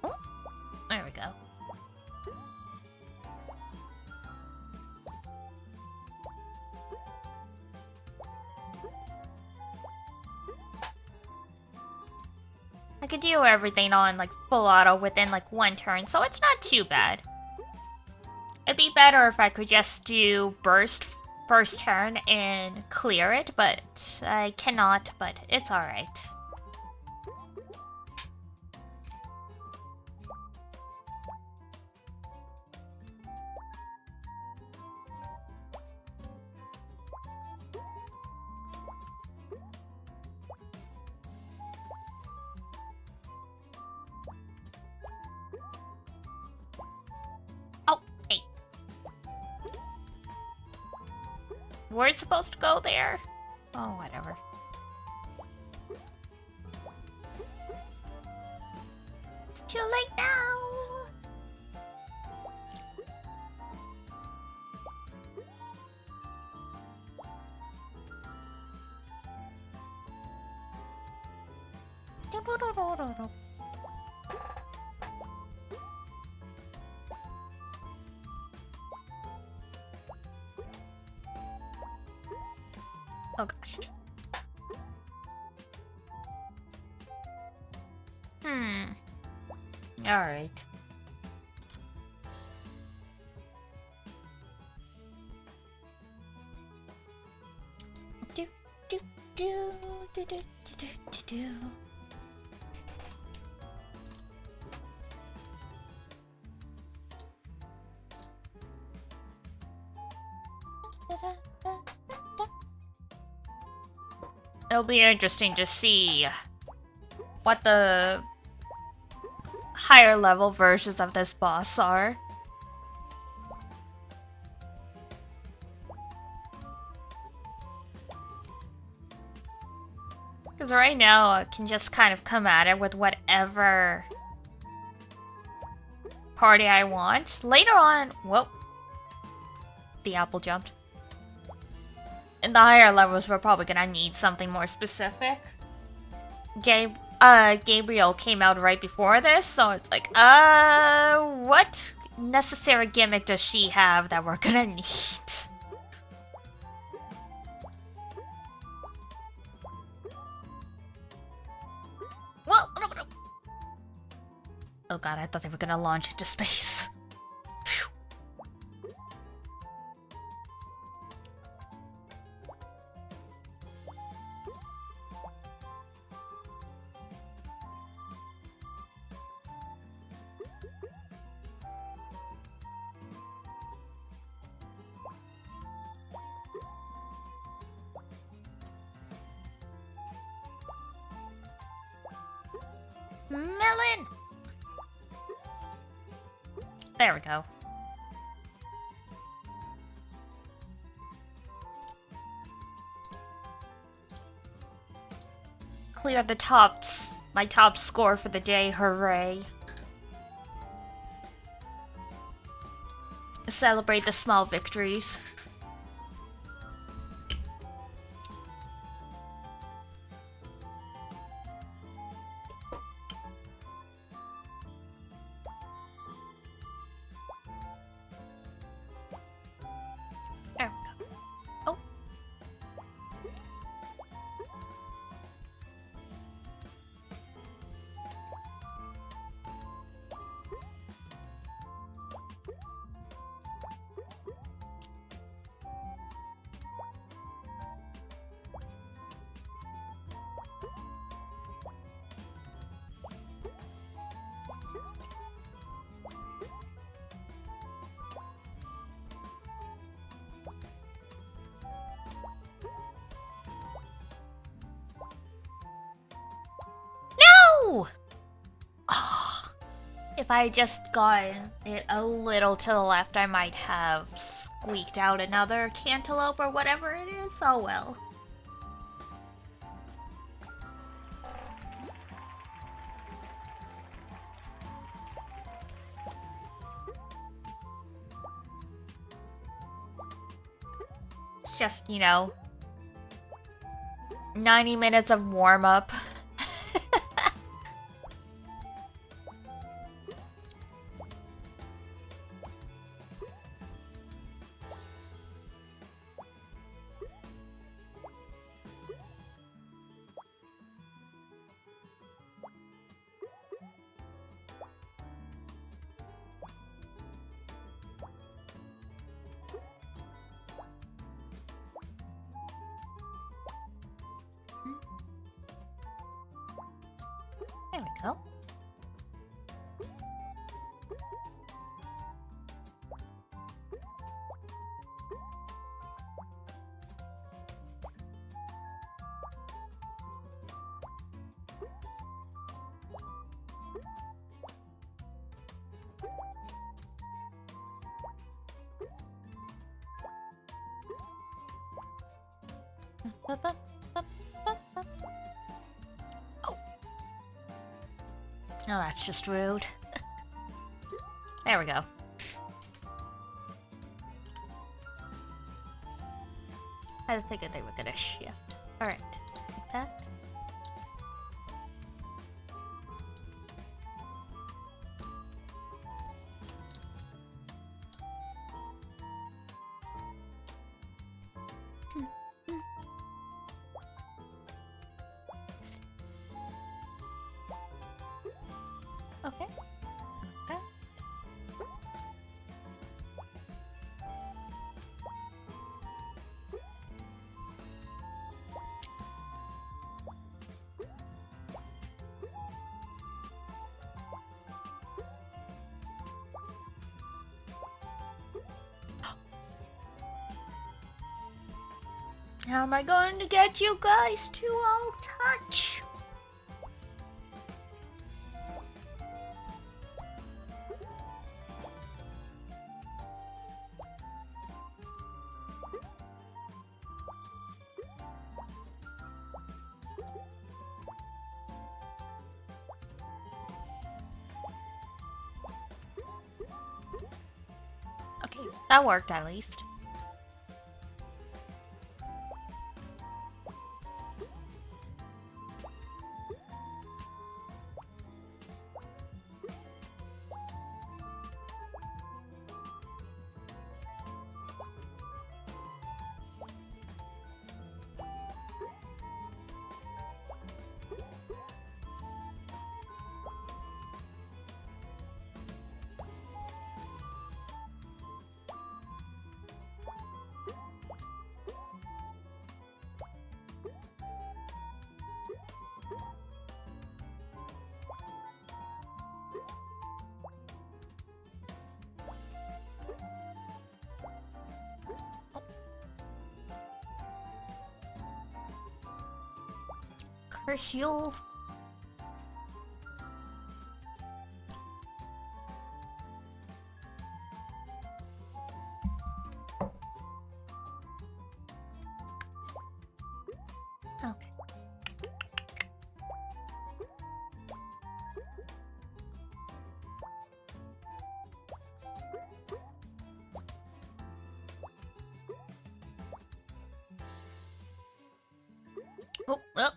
Oh, there we go. I could do everything on like full auto within like one turn, so it's not too bad. It'd be better if I could just do burst first turn and clear it, but I cannot, but it's alright. We're supposed to go there? Oh, whatever. It's too late now! Oh gosh. Alright. Do do do do do do do do. It'll be interesting to see what the higher level versions of this boss are. Because right now, I can just kind of come at it with whatever party I want. Later on, whoa, the apple jumped. In the higher levels, we're probably gonna need something more specific. Gabriel came out right before this, so it's like, what necessary gimmick does she have that we're gonna need? Whoa, no. Oh god, I thought they were gonna launch into space. Melon! There we go. Clear the my top score for the day, hooray. Celebrate the small victories. If I had just gotten it a little to the left, I might have squeaked out another cantaloupe or whatever it is. Oh well. It's just, 90 minutes of warm-up. There we go. Oh, that's just rude. There we go. I figured they were gonna shift. Alright, like that. Okay. Like that. How am I going to get you guys to all touch? Okay, that worked at least. Curse you. Okay. Oh, well.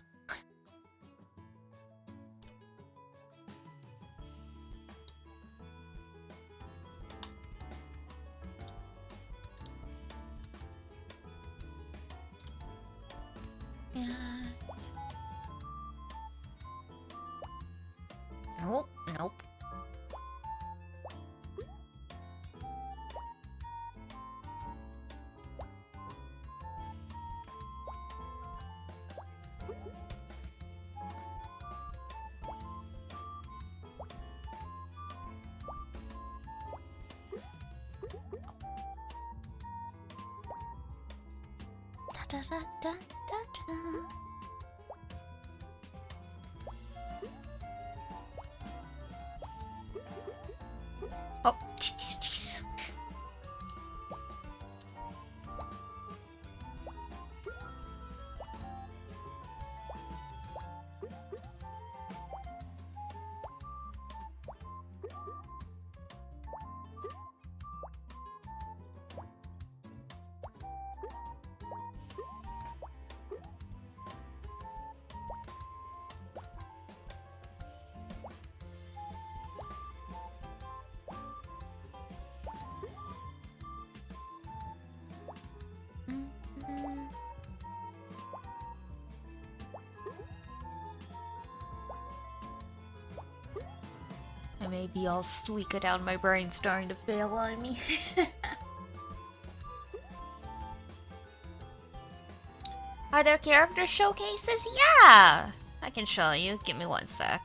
Yeah. Nope, nope. Da da da da da da. Oh, jeez. I may be all Suika down, my brain's starting to fail on me. Are there character showcases? Yeah! I can show you. Give me one sec.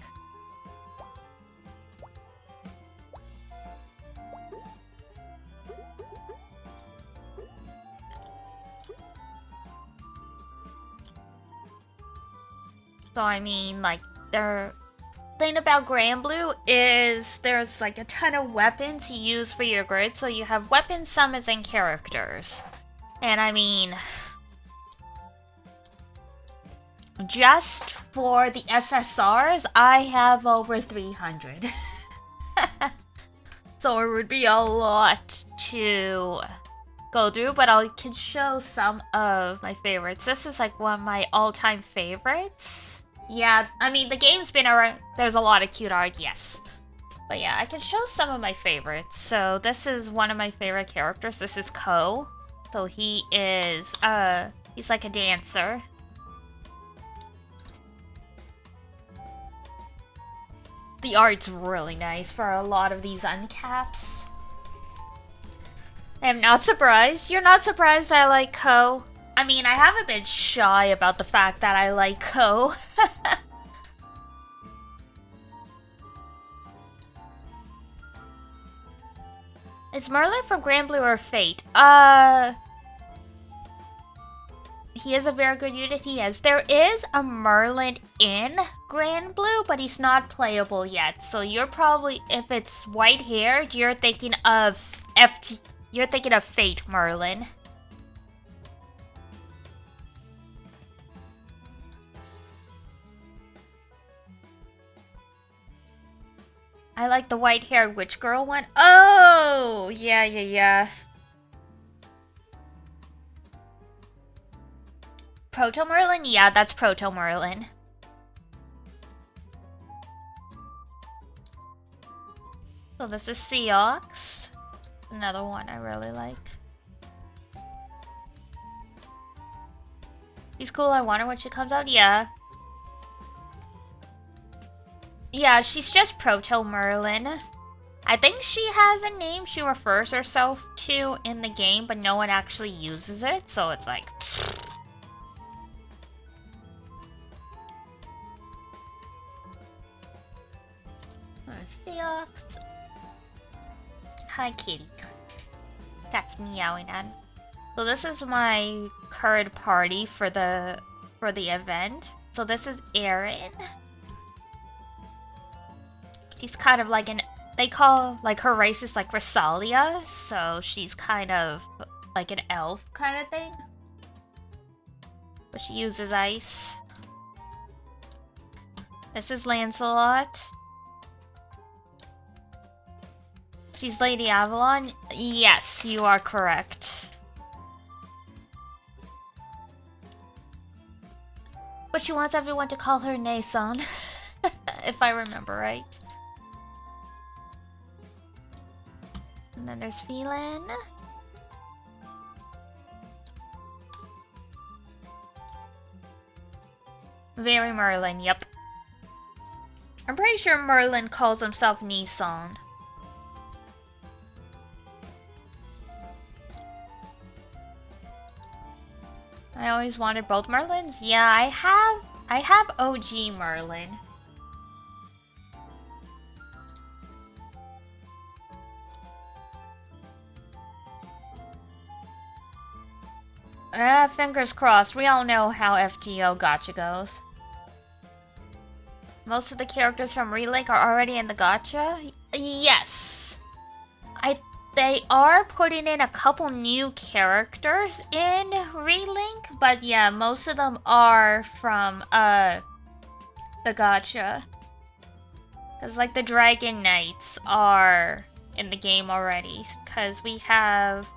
So I mean, like, the thing about GRANBLUE is there's like a ton of weapons you use for your grid, so you have weapon summons and characters. And I mean, just for the SSRs, I have over 300. So it would be a lot to go through, but I can show some of my favorites. This is like one of my all-time favorites. Yeah, I mean, the game's been around. There's a lot of cute art, yes. But yeah, I can show some of my favorites. So this is one of my favorite characters. This is Ko. So he is, he's like a dancer. The art's really nice for a lot of these uncaps. I'm not surprised. You're not surprised I like Ko? I mean, I haven't been shy about the fact that I like Ko. Is Merlin from GRANBLUE or Fate? he is a very good unit. He is. There is a Merlin in GRANBLUE, but he's not playable yet. So you're probably, if it's white-haired, you're thinking of you're thinking of Fate Merlin. I like the white-haired witch girl one. Oh, yeah. Proto Merlin? Yeah, that's Proto Merlin. So this is Seox. Another one I really like. She's cool, I wonder when she comes out. Yeah. Yeah, she's just Proto Merlin. I think she has a name she refers herself to in the game, but no one actually uses it, so it's like... Seox. Hi, kitty. That's meowing at. So this is my current party for the event. So this is Erin. She's kind of like they call, like, her race is like Rosalia, so she's kind of like an elf kind of thing. But she uses ice. This is Lancelot. She's Lady Avalon? Yes, you are correct. But she wants everyone to call her Nason, if I remember right. And then there's Phelan. Very Merlin, yep. I'm pretty sure Merlin calls himself Nissan. I always wanted both Merlins. Yeah, I have OG Merlin. Fingers crossed. We all know how FGO gacha goes. Most of the characters from Relink are already in the gacha? Yes. They are putting in a couple new characters in Relink, but yeah, most of them are from the gacha. Cause like the Dragon Knights are in the game already. Cause we have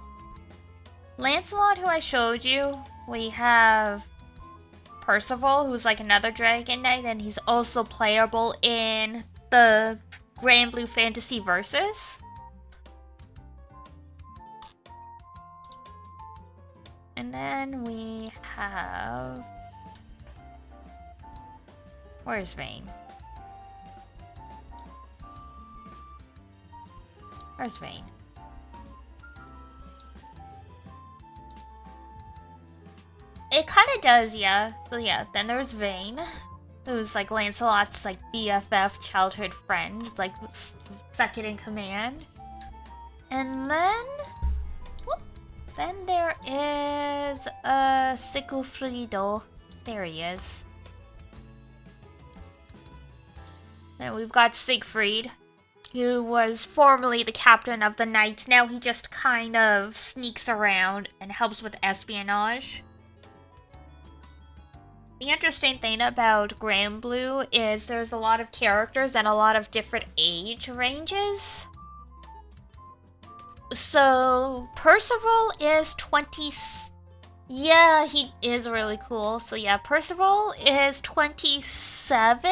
Lancelot, who I showed you. We have Percival, who's like another Dragon Knight, and he's also playable in the GRANBLUE Fantasy Versus. And then we have... Where's Vayne? Where's Vayne? It kind of does, yeah. So yeah, then there's Vayne, who's like Lancelot's like BFF childhood friend, like second in command. And then... Then there is Sigufrido. There he is. Then we've got Siegfried, who was formerly the captain of the Knights. Now he just kind of sneaks around and helps with espionage. The interesting thing about GRANBLUE is there's a lot of characters and a lot of different age ranges. So, Percival is 20... Yeah, he is really cool. So yeah, Percival is 27.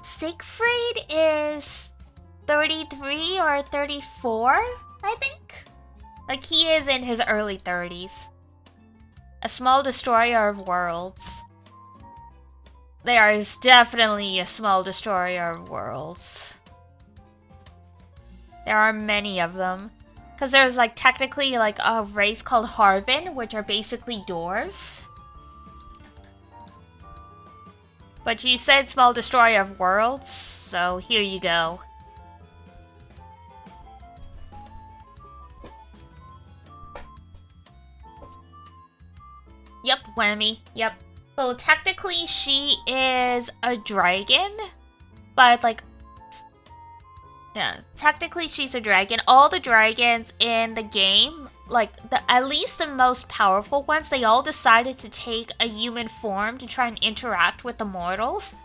Siegfried is 33 or 34, I think. Like, he is in his early 30s. A small destroyer of worlds. There is definitely a small destroyer of worlds. There are many of them. Because there's like technically like a race called Harvin, which are basically dwarves. But you said small destroyer of worlds, so here you go. Yep, whammy. Yep. So technically she is a dragon, but like, yeah, technically she's a dragon. All the dragons in the game, like at least the most powerful ones, they all decided to take a human form to try and interact with the mortals.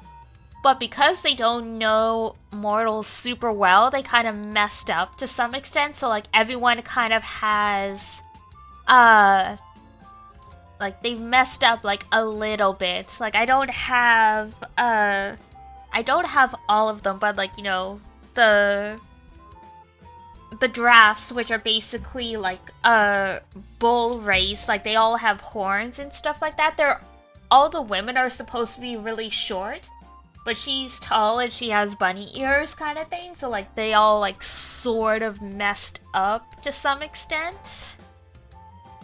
But because they don't know mortals super well, they kind of messed up to some extent. So like everyone kind of has, like they've messed up like a little bit. Like I don't have all of them, but like, you know, the drafts, which are basically like a bull race, like they all have horns and stuff like that. All the women are supposed to be really short, but she's tall and she has bunny ears kind of thing, so like they all like sort of messed up to some extent.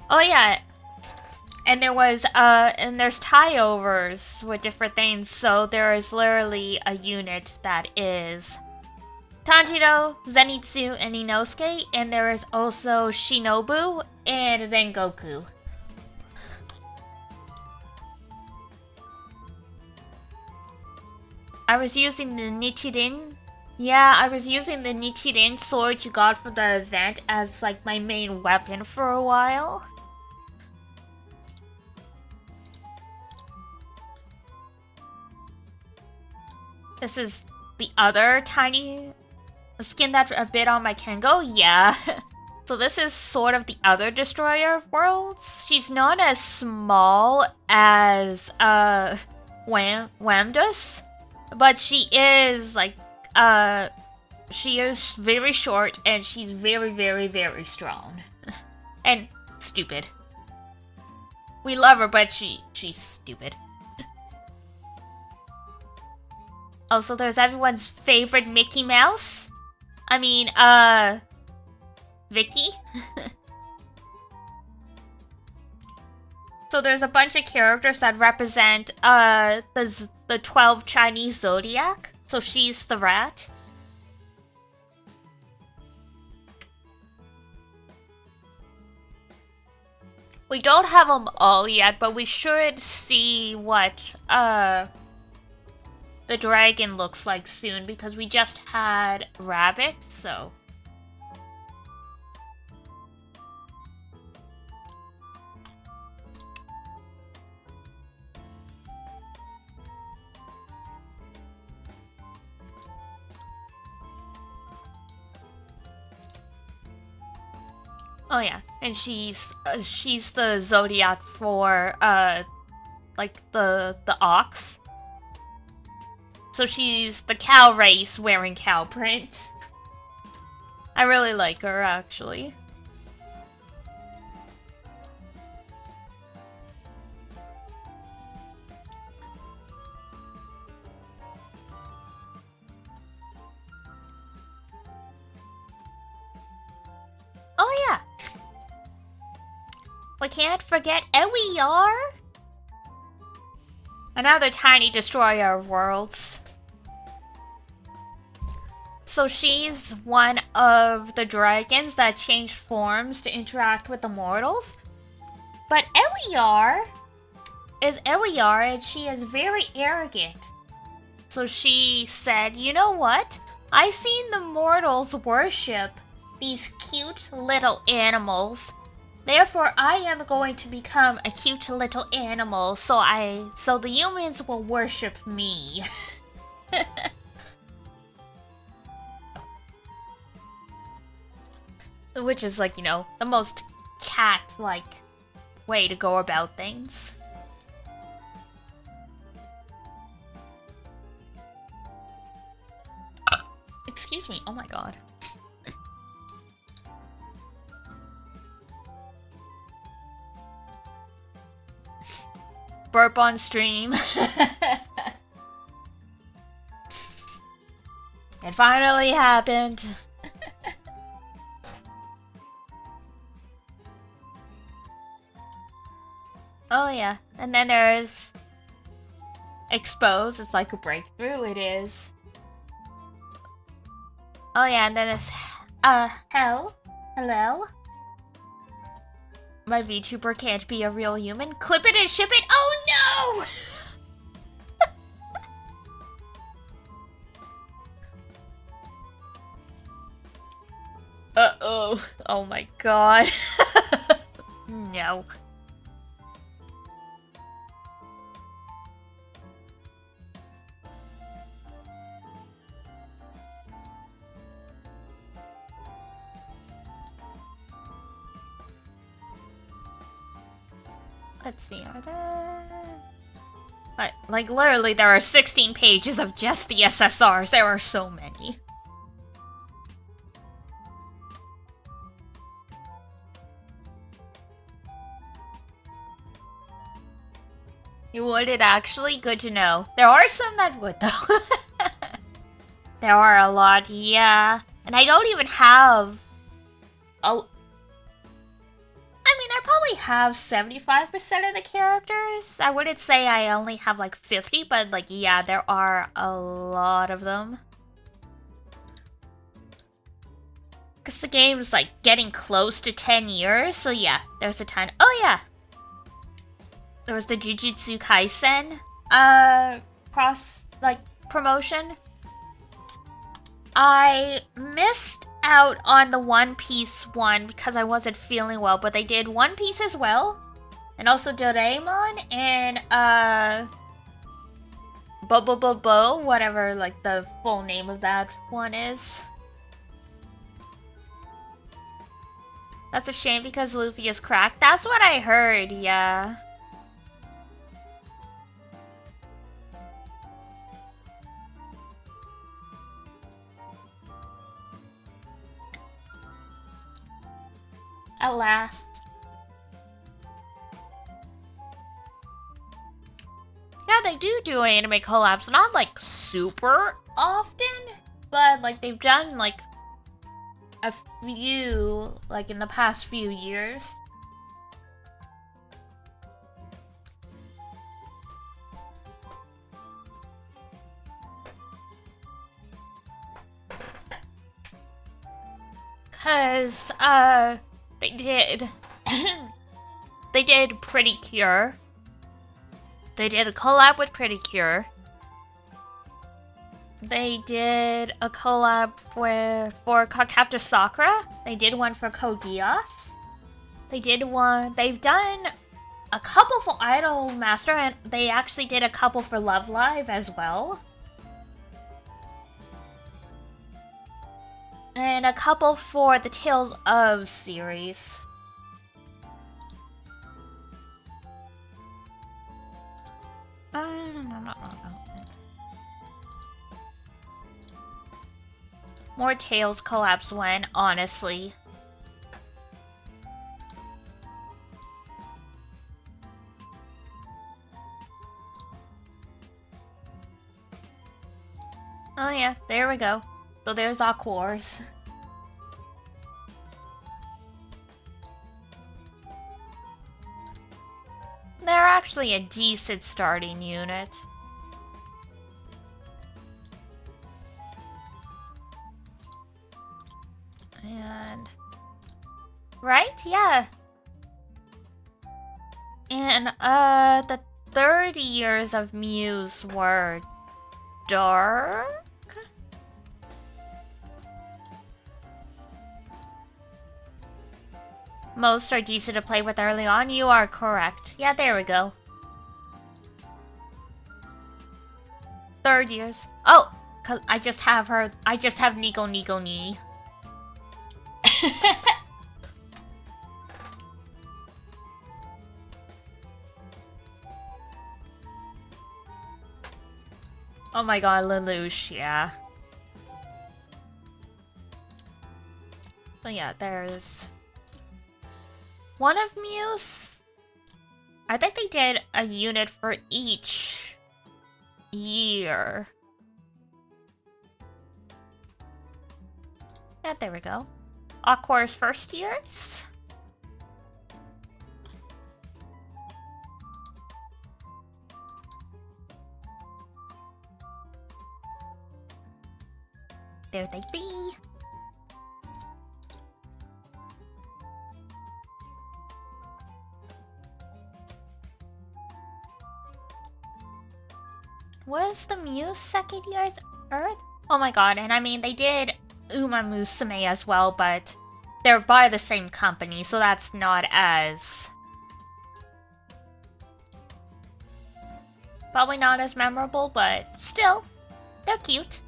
Oh yeah. And there's tie-overs with different things, so there is literally a unit that is Tanjiro, Zenitsu, and Inosuke, and there is also Shinobu and Rengoku. I was using the Nichirin. Yeah, I was using the Nichirin sword you got from the event as like my main weapon for a while. This is the other tiny skin that a bit on my Kengo? Yeah. So this is sort of the other Destroyer of Worlds. She's not as small as Wamdus, but she is like she is very short and she's very, very, very strong. And stupid. We love her, but she's stupid. Oh, so there's everyone's favorite Mickey Mouse? I mean, Vicky? So there's a bunch of characters that represent, the 12 Chinese zodiac. So she's the rat. We don't have them all yet, but we should see what, the dragon looks like soon, because we just had Rabbit, so. Oh yeah, and she's the zodiac for like the ox. So she's the cow race wearing cow print. I really like her, actually. Oh yeah. We can't forget Ewiyar. Another tiny destroyer of worlds. So she's one of the dragons that changed forms to interact with the mortals. But Ewiyar is Ewiyar, and she is very arrogant. So she said, you know what? I seen the mortals worship these cute little animals. Therefore, I am going to become a cute little animal, so the humans will worship me. Which is like, you know, the most cat-like way to go about things. Excuse me, oh my god. Burp on stream. It finally happened. Oh yeah, and then there's Expose. It's like a breakthrough. It is. Oh yeah, and then there's Hell. Hello. My VTuber can't be a real human. Clip it and ship it. Oh no! Uh-oh. Oh my god. No. Let's see, are there... Like, literally, there are 16 pages of just the SSRs. There are so many. You wouldn't actually? Good to know. There are some that would, though. There are a lot, yeah. And I don't even have... I mean, I probably have 75% of the characters. I wouldn't say I only have like 50, but like, yeah, there are a lot of them. Because the game's like getting close to 10 years, so yeah, there's a ton. Oh yeah! There was the Jujutsu Kaisen, promotion. I missed out on the One Piece one because I wasn't feeling well, but they did One Piece as well. And also Doraemon and, whatever, like, the full name of that one is. That's a shame because Luffy is cracked. That's what I heard, yeah. At last. Yeah, they do anime collabs. Not like super often, but like they've done like a few, like in the past few years. Cause, they did. They did Pretty Cure. They did a collab with Pretty Cure. They did a collab for Cardcaptor Sakura. They did one for Code Geass. They did one. They've done a couple for Idol Master, and they actually did a couple for Love Live as well. And a couple for the Tales of series. No. More Tales collabs when, honestly. Oh yeah, there we go. So there's Aquars. They're actually a decent starting unit. And... right? Yeah. And, the 30 years of Muse were dark? Most are decent to play with early on. You are correct. Yeah, there we go. 3rd years. Oh, cause I just have her. I just have Nico Ni. Oh my god, Lelouch, yeah. So yeah, there's one of Muse. I think they did a unit for each year. Yeah, there we go. Aqua's first years. There they be. Was the Muse second year's Earth? Oh my god, and I mean, they did Uma Musume as well, but they're by the same company, so that's not as... Probably not as memorable, but still, they're cute.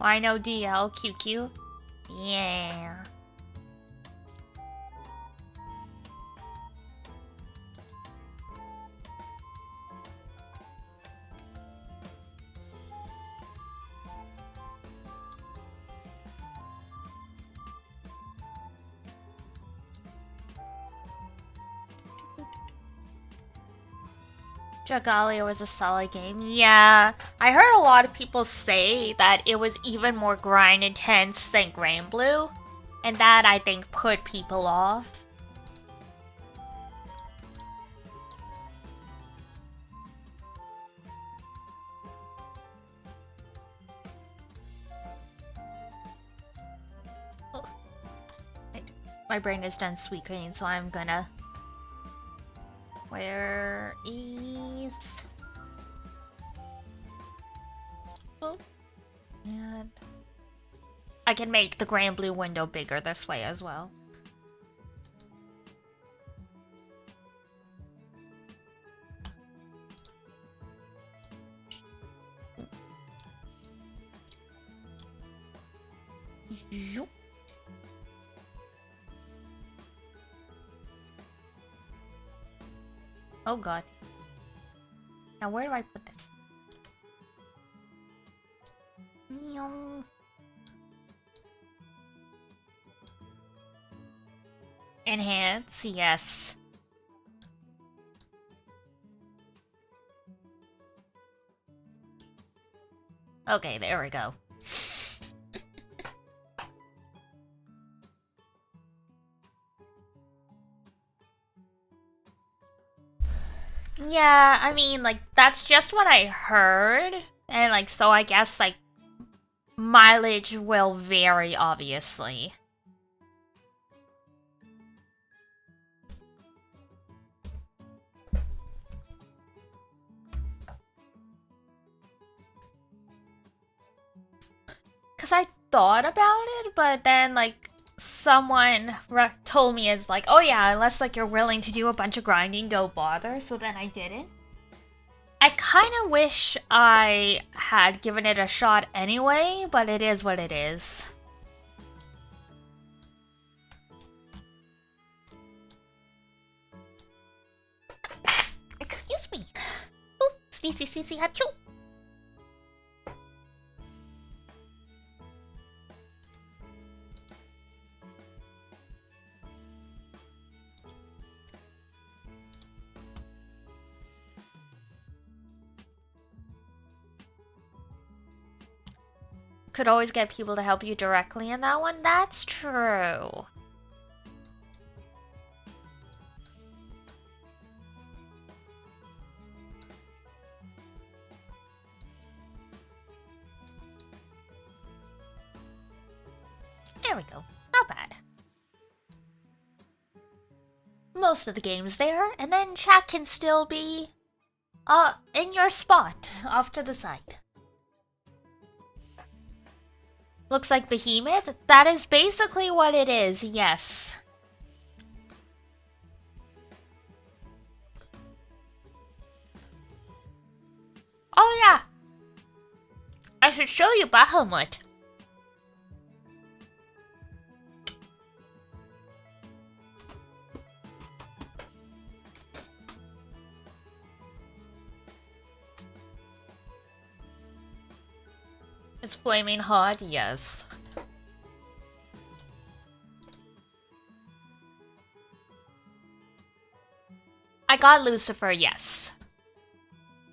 I know DL, QQ. Yeah. Dragalia was a solid game. Yeah, I heard a lot of people say that it was even more grind intense than GRANBLUE, and that I think put people off. Oh. My brain is done Suika, so I'm gonna... Where is... Oh. And... I can make the GRANBLUE window bigger this way as well. Yoop. Oh god. Now where do I put this? Enhance, yes. Okay, there we go. Yeah, I mean, like, that's just what I heard. And, like, so I guess, like, mileage will vary, obviously. Because I thought about it, but then, like, someone told me it's like, oh yeah, unless, like, you're willing to do a bunch of grinding, don't bother, so then I didn't. I kind of wish I had given it a shot anyway, but it is what it is. Excuse me. Oh, sneezy, achoo. Could always get people to help you directly in that one. That's true. There we go. Not bad. Most of the game's there, and then chat can still be in your spot off to the side. Looks like Behemoth? That is basically what it is, yes. Oh yeah! I should show you Bahamut. It's flaming hot, yes. I got Lucifer, yes.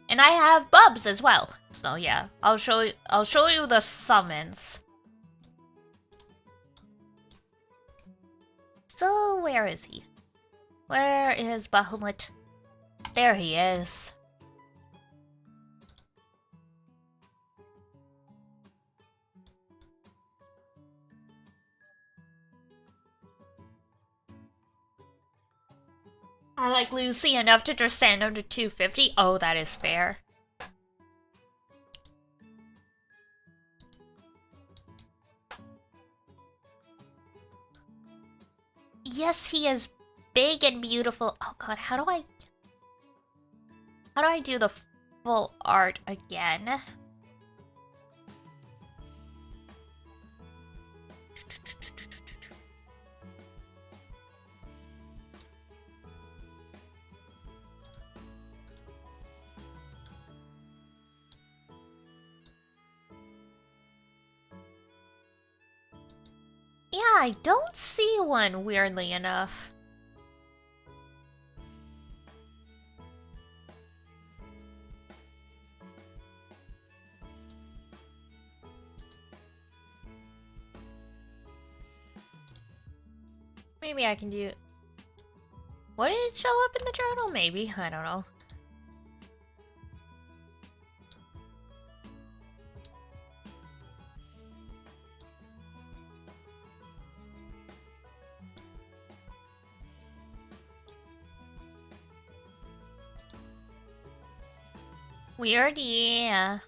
And I have Bubs as well. So yeah, I'll show you the summons. So where is he? Where is Bahamut? There he is. I like Lucy enough to just send him to 250. Oh, that is fair. Yes, he is big and beautiful. Oh god, how do I do the full art again? Yeah, I don't see one, weirdly enough. Maybe I can do... Would it show up in the journal? Maybe. I don't know. Weird, yeah.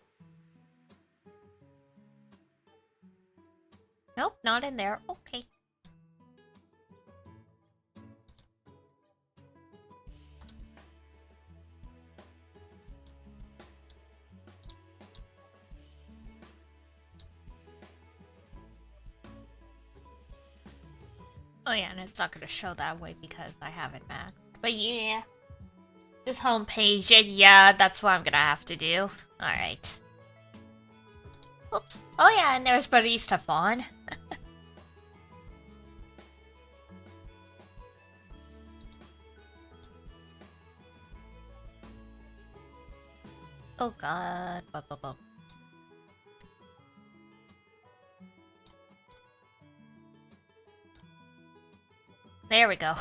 Nope, not in there. Okay. Oh yeah, and it's not gonna show that way because I have it maxed. But yeah. This homepage, yeah, that's what I'm gonna have to do. Alright. Oops. Oh yeah, and there's Barista Fawn. Oh god. There we go.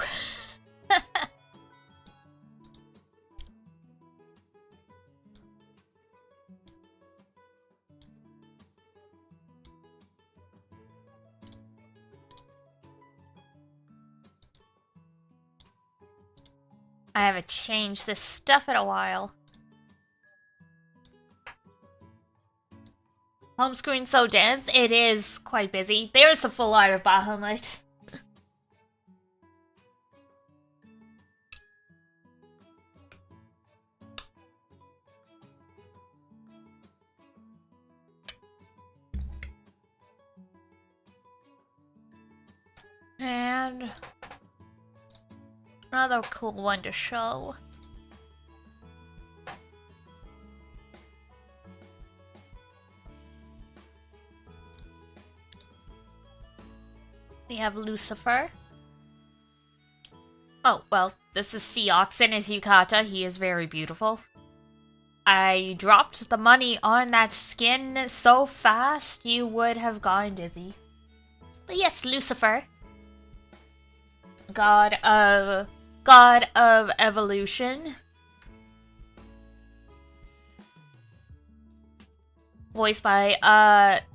I haven't changed this stuff in a while. Home screen so dense, it is quite busy. There's the full art of Bahamut. And another cool one to show. We have Lucifer. Oh, well, this is Seox as Yukata. He is very beautiful. I dropped the money on that skin so fast you would have gone dizzy. But yes, Lucifer. God of evolution. Voiced by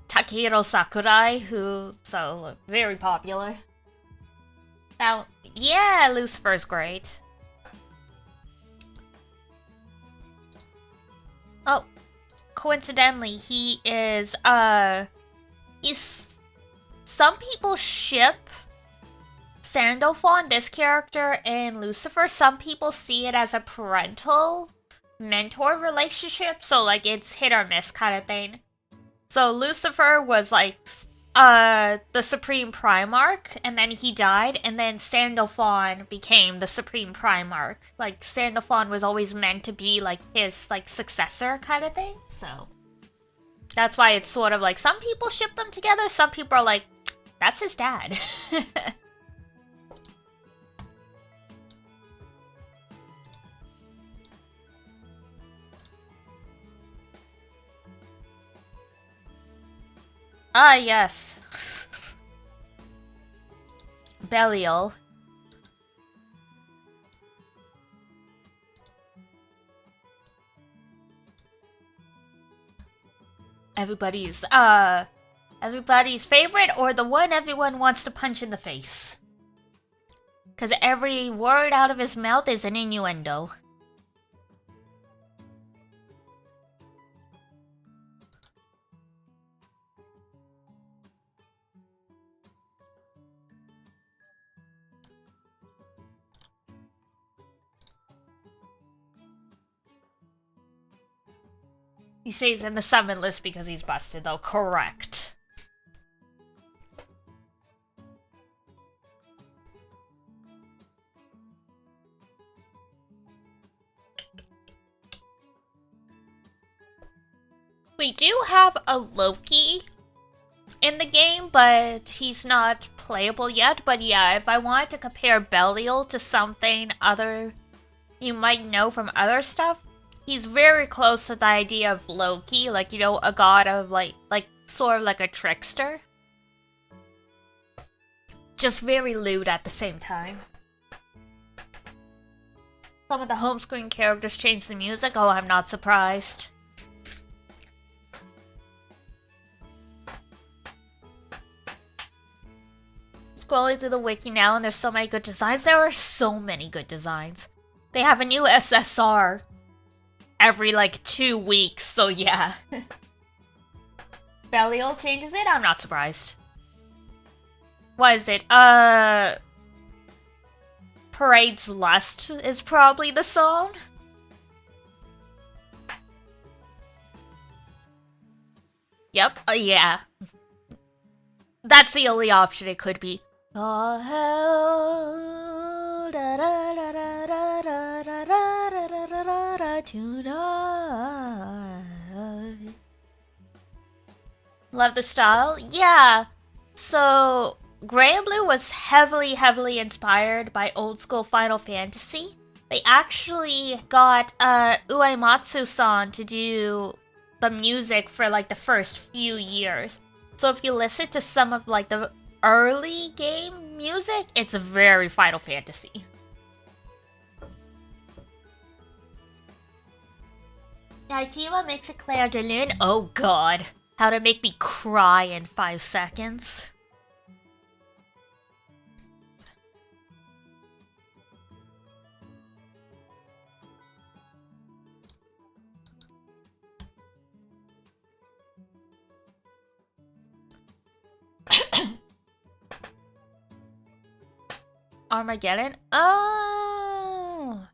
Takehiro Sakurai, who so very popular. Now, yeah, Lucifer's great. Oh, coincidentally, he is some people ship Sandalphon, this character, and Lucifer. Some people see it as a parental mentor relationship, so like it's hit or miss kind of thing. So Lucifer was like the Supreme Primarch, and then he died, and then Sandalphon became the Supreme Primarch. Like Sandalphon was always meant to be like his like successor kind of thing. So that's why it's sort of like some people ship them together, some people are like, that's his dad. Ah, yes. Belial. Everybody's favorite, or the one everyone wants to punch in the face. Because every word out of his mouth is an innuendo. He stays in the summon list because he's busted, though. Correct. We do have a Loki in the game, but he's not playable yet. But yeah, if I wanted to compare Belial to something other you might know from other stuff, he's very close to the idea of Loki, like, you know, a god of, like sort of like a trickster. Just very lewd at the same time. Some of the home screen characters changed the music. Oh, I'm not surprised. Scrolling through the wiki now, and there's so many good designs. There are so many good designs. They have a new SSR every, like, 2 weeks, so yeah. Belial changes it? I'm not surprised. What is it? Parade's Lust is probably the song. Yep, yeah. That's the only option it could be. Oh, hell, da, da, da, da, da, da, da, da, da, da, da, da, tonight. Love the style? Yeah. So, GRANBLUE was heavily inspired by old school Final Fantasy. They actually got Uematsu-san to do the music for like the first few years. So if you listen to some of like the early game music, it's very Final Fantasy. Naijima makes a Claire de Lune. Oh god. How to make me cry in 5 seconds. Armageddon? Oh!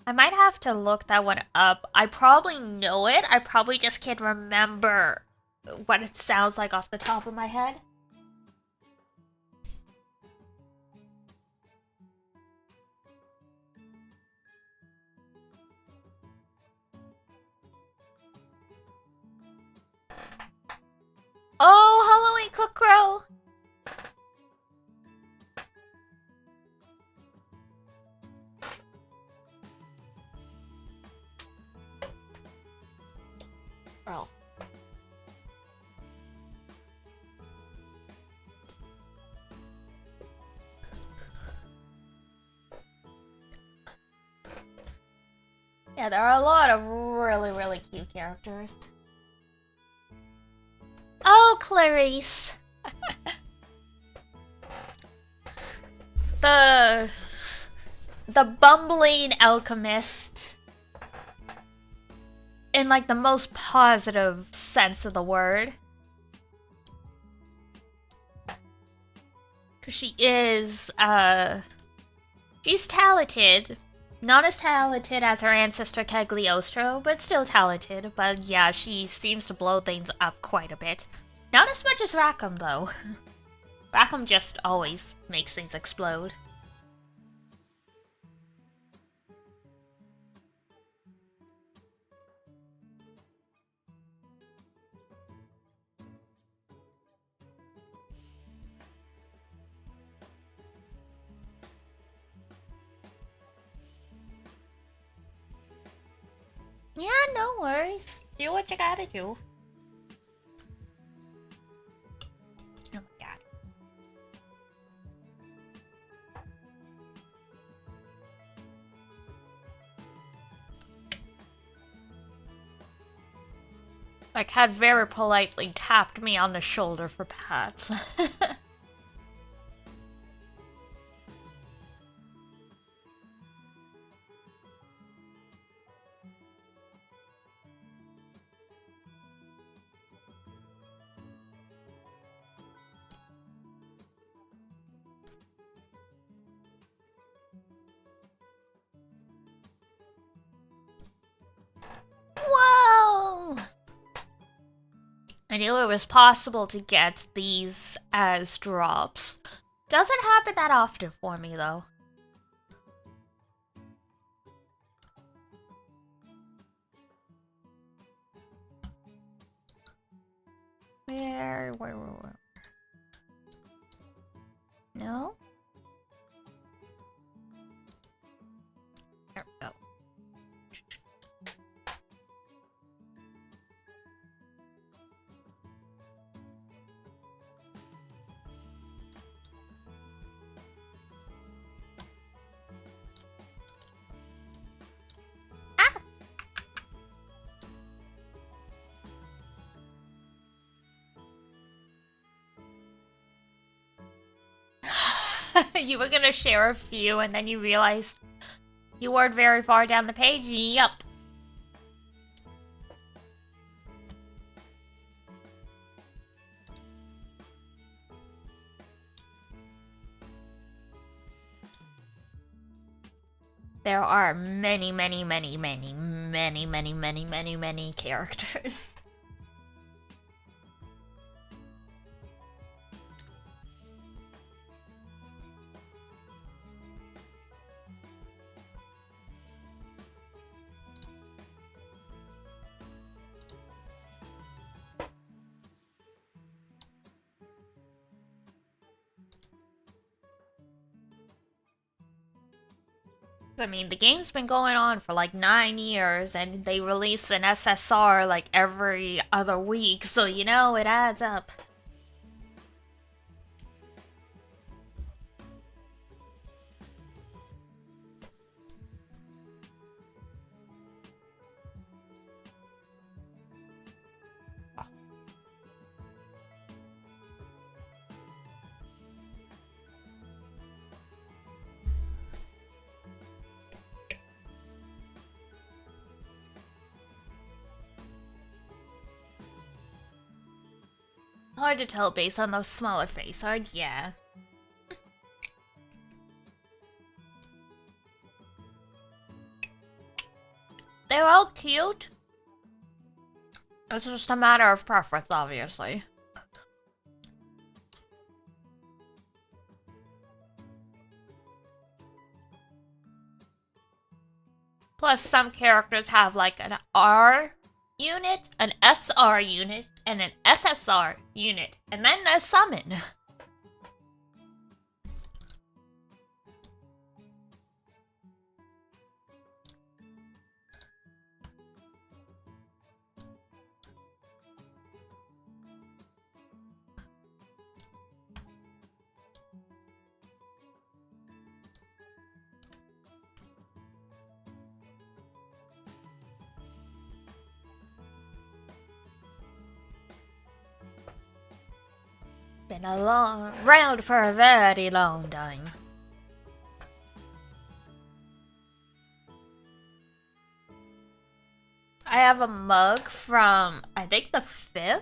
I might have to look that one up. I probably know it. I probably just can't remember what it sounds like off the top of my head. Oh, Halloween Cook Crow! Oh. Yeah, there are a lot of really cute characters. Oh, Clarice! the bumbling alchemist. In like the most positive sense of the word. Cause she is, she's talented. Not as talented as her ancestor Cagliostro, but still talented. But yeah, she seems to blow things up quite a bit. Not as much as Rackham, though. Rackham just always makes things explode. Yeah, no worries. Do what you gotta do. Oh my god. Like, had very politely tapped me on the shoulder for pats. I knew it was possible to get these as drops. Doesn't happen that often for me, though. Where? No? There we go. You were gonna share a few and then you realized you weren't very far down the page. Yup. There are many characters. I mean, the game's been going on for like 9 years, and they release an SSR like every other week, so you know, it adds up. Hard to tell based on those smaller face art, yeah. They're all cute. It's just a matter of preference, obviously. Plus, some characters have like an R unit, an SR unit, and an SSR unit, and then a summon. Been a long round for a very long time. I have a mug from, I think, the 5th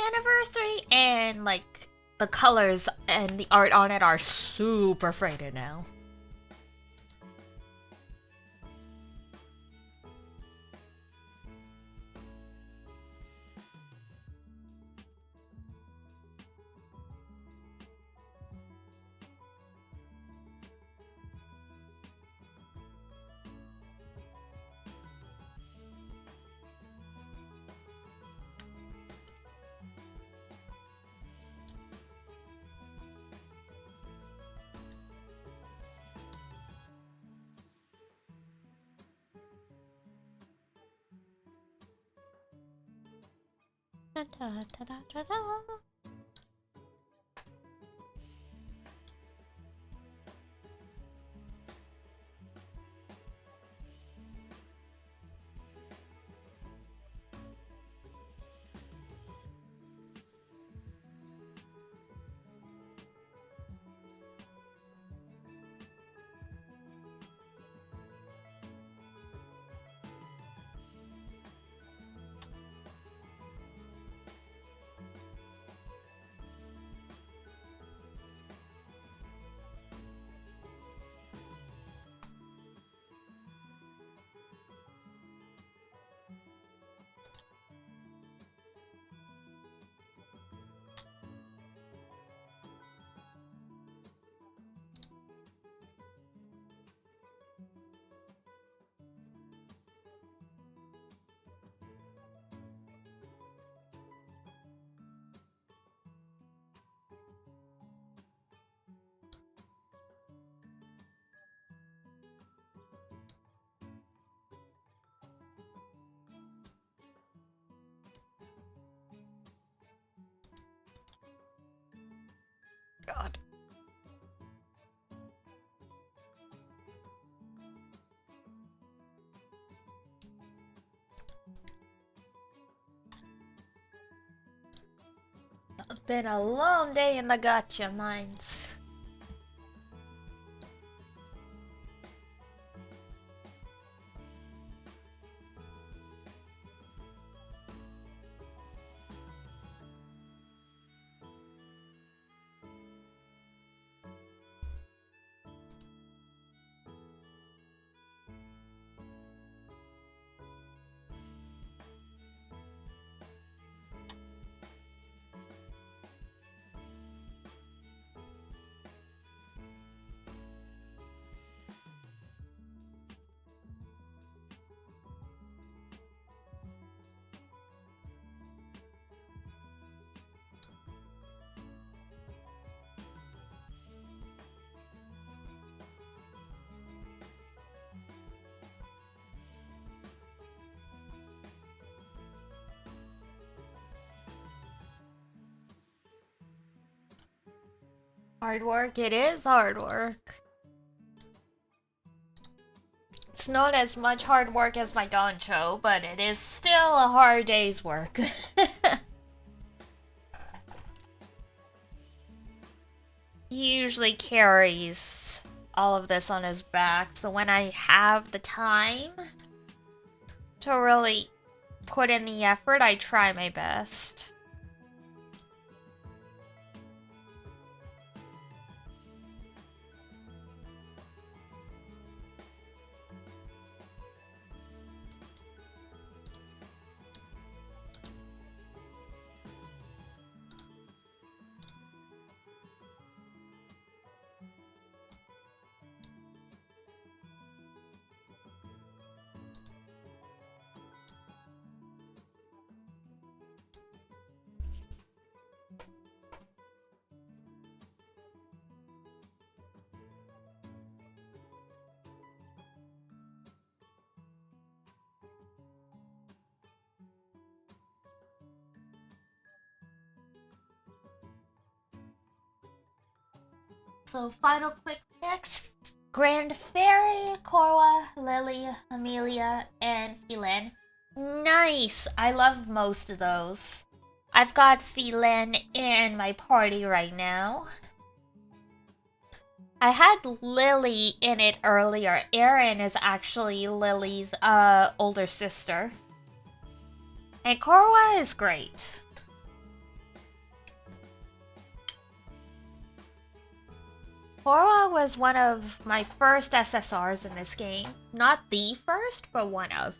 anniversary, and like the colors and the art on it are super faded now. Da, da, da, da, da, da. God. It's been a long day in the gacha mines. Hard work, it is hard work. It's not as much hard work as my doncho, but it is still a hard day's work. He usually carries all of this on his back, so when I have the time to really put in the effort, I try my best. So final quick picks. Grand Fairy, Korwa, Lily, Amelia, and Phelan. Nice! I love most of those. I've got Phelan in my party right now. I had Lily in it earlier. Erin is actually Lily's older sister. And Korwa is great. Korwa was one of my first SSRs in this game. Not the first, but one of.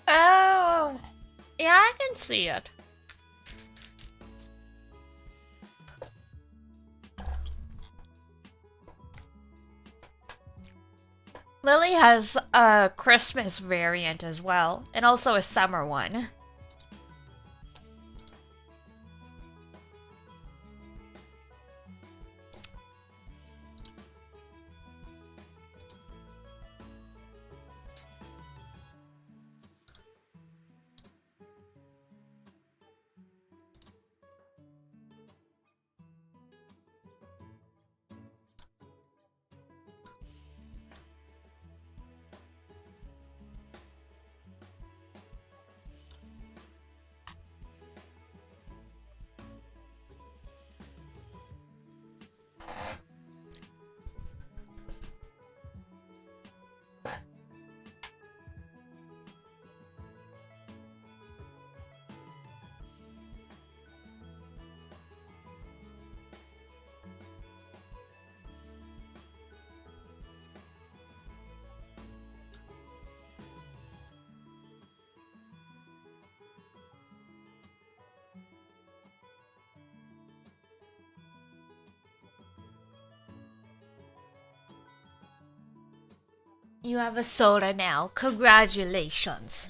Oh, yeah, I can see it. Lily has a Christmas variant as well, and also a summer one. You have a soda now. Congratulations.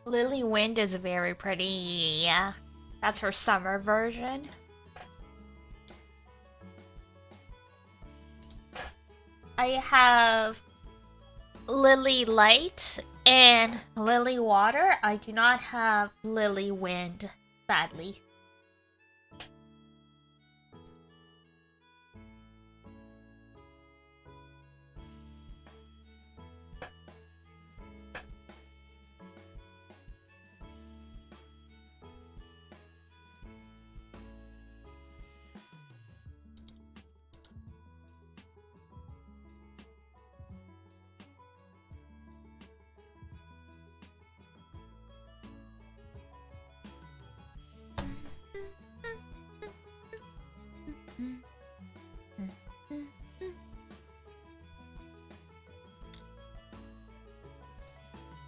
Lily Wind is very pretty. Yeah, that's her summer version. I have Lily Light and Lily Water. I do not have Lily Wind, sadly.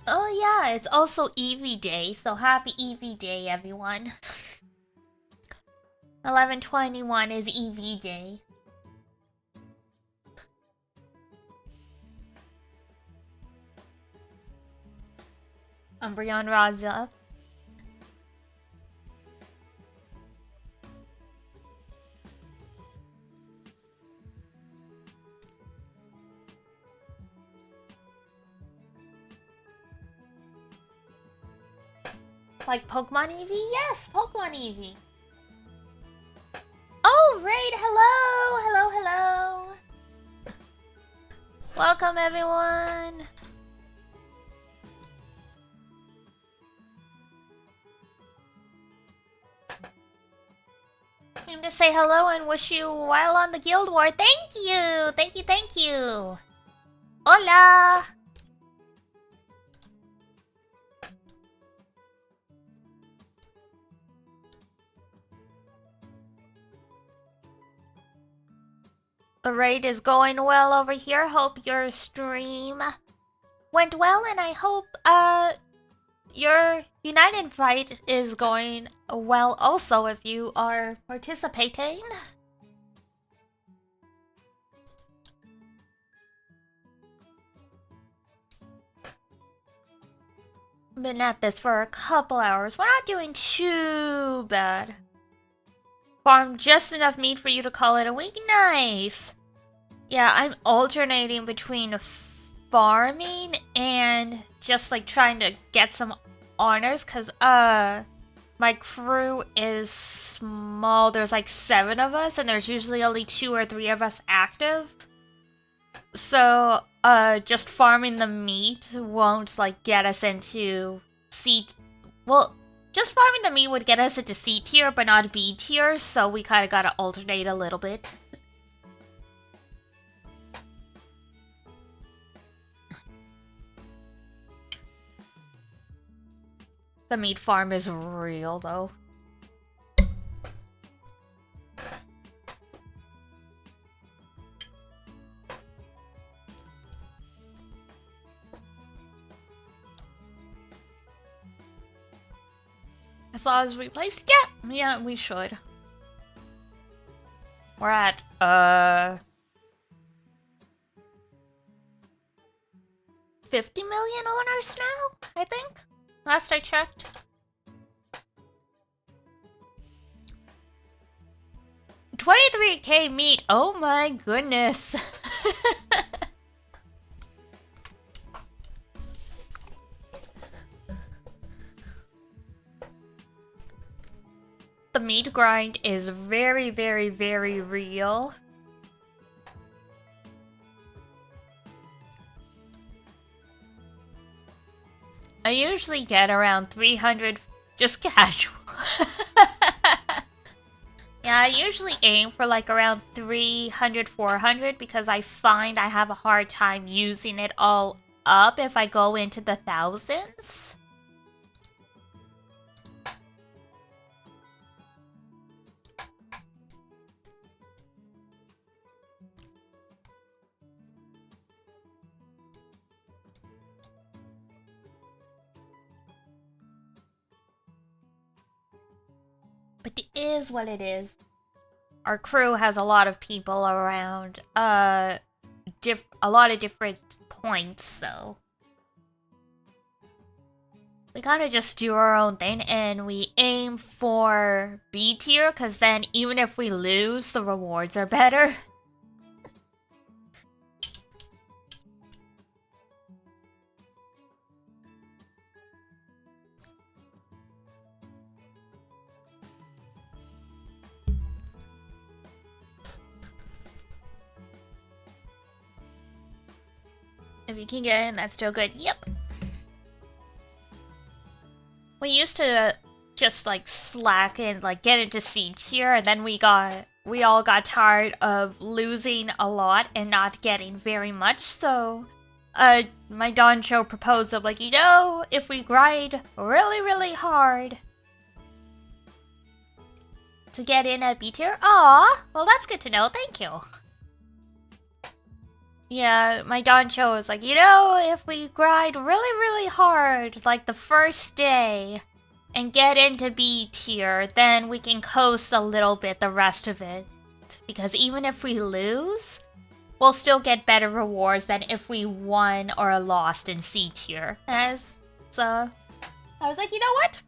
Oh yeah, it's also Eevee Day, so happy Eevee Day, everyone. 11/21 is Eevee Day. Umbreon Raza. Like Pokemon Eevee? Yes, Pokemon Eevee. Oh, Raid, hello! Hello, hello! Welcome, everyone! Came to say hello and wish you well on the Guild War. Thank you! Thank you, thank you! Hola! The raid is going well over here. Hope your stream went well, and I hope your United fight is going well also if you are participating. Been at this for a couple hours. We're not doing too bad. Farmed just enough meat for you to call it a week. Nice. Yeah, I'm alternating between farming and just like trying to get some honors, cause my crew is small. There's like 7 of us, and there's usually only 2 or 3 of us active. So just farming the meat won't like get us into C. Well, just farming the meat would get us into C tier, but not B tier. So we kind of gotta alternate a little bit. The meat farm is real, though. As long as we place, yeah, we should. We're at 50 million owners now, I think. Last I checked. $23K meat. Oh my goodness. The meat grind is very, very, very real. I usually get around 300, just casual. Yeah, I usually aim for like around 300, 400 because I find I have a hard time using it all up if I go into the thousands. But it is what it is. Our crew has a lot of people around lot of different points, so we gotta just do our own thing, and we aim for B tier, because then even if we lose, the rewards are better. If you can get in, that's still good. Yep. We used to just like slack and like get into C tier, and then we all got tired of losing a lot and not getting very much. So, my Doncho proposed of like, if we grind really, really hard to get in at B tier. Aw, well that's good to know. Thank you. Yeah, my Doncho was like, if we grind really, really hard, like the first day, and get into B tier, then we can coast a little bit the rest of it. Because even if we lose, we'll still get better rewards than if we won or lost in C tier. So, I was like, you know what?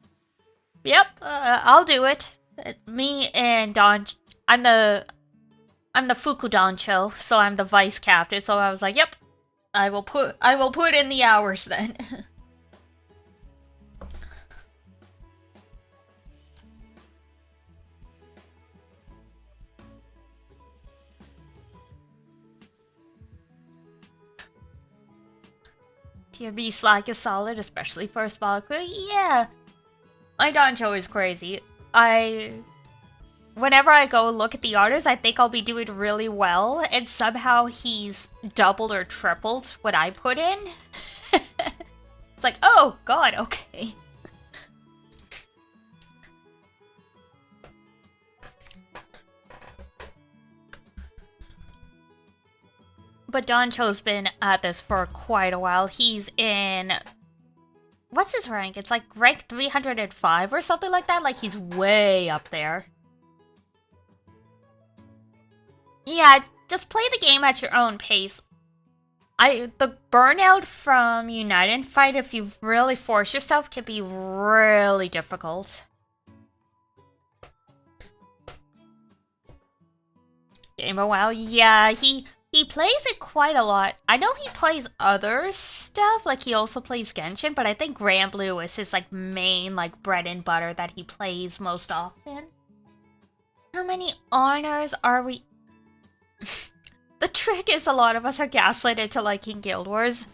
Yep, I'll do it. Me and Don, I'm the Fuku Doncho, so I'm the vice captain, so I was like, yep, I will put in the hours then. Tier B Slack is solid, especially for a small crew. Yeah, my Doncho is crazy. Whenever I go look at the orders, I think I'll be doing really well, and somehow he's doubled or tripled what I put in. It's like, oh god, okay. But Doncho's been at this for quite a while. He's in... What's his rank? It's like rank 305 or something like that. Like, he's way up there. Yeah, just play the game at your own pace. The burnout from Unite Fight, if you really force yourself, can be really difficult. Game a while, yeah, he plays it quite a lot. I know he plays other stuff, like he also plays Genshin, but I think GRANBLUE is his like main like bread and butter that he plays most often. How many honors are we? The trick is a lot of us are gaslit into liking Guild Wars.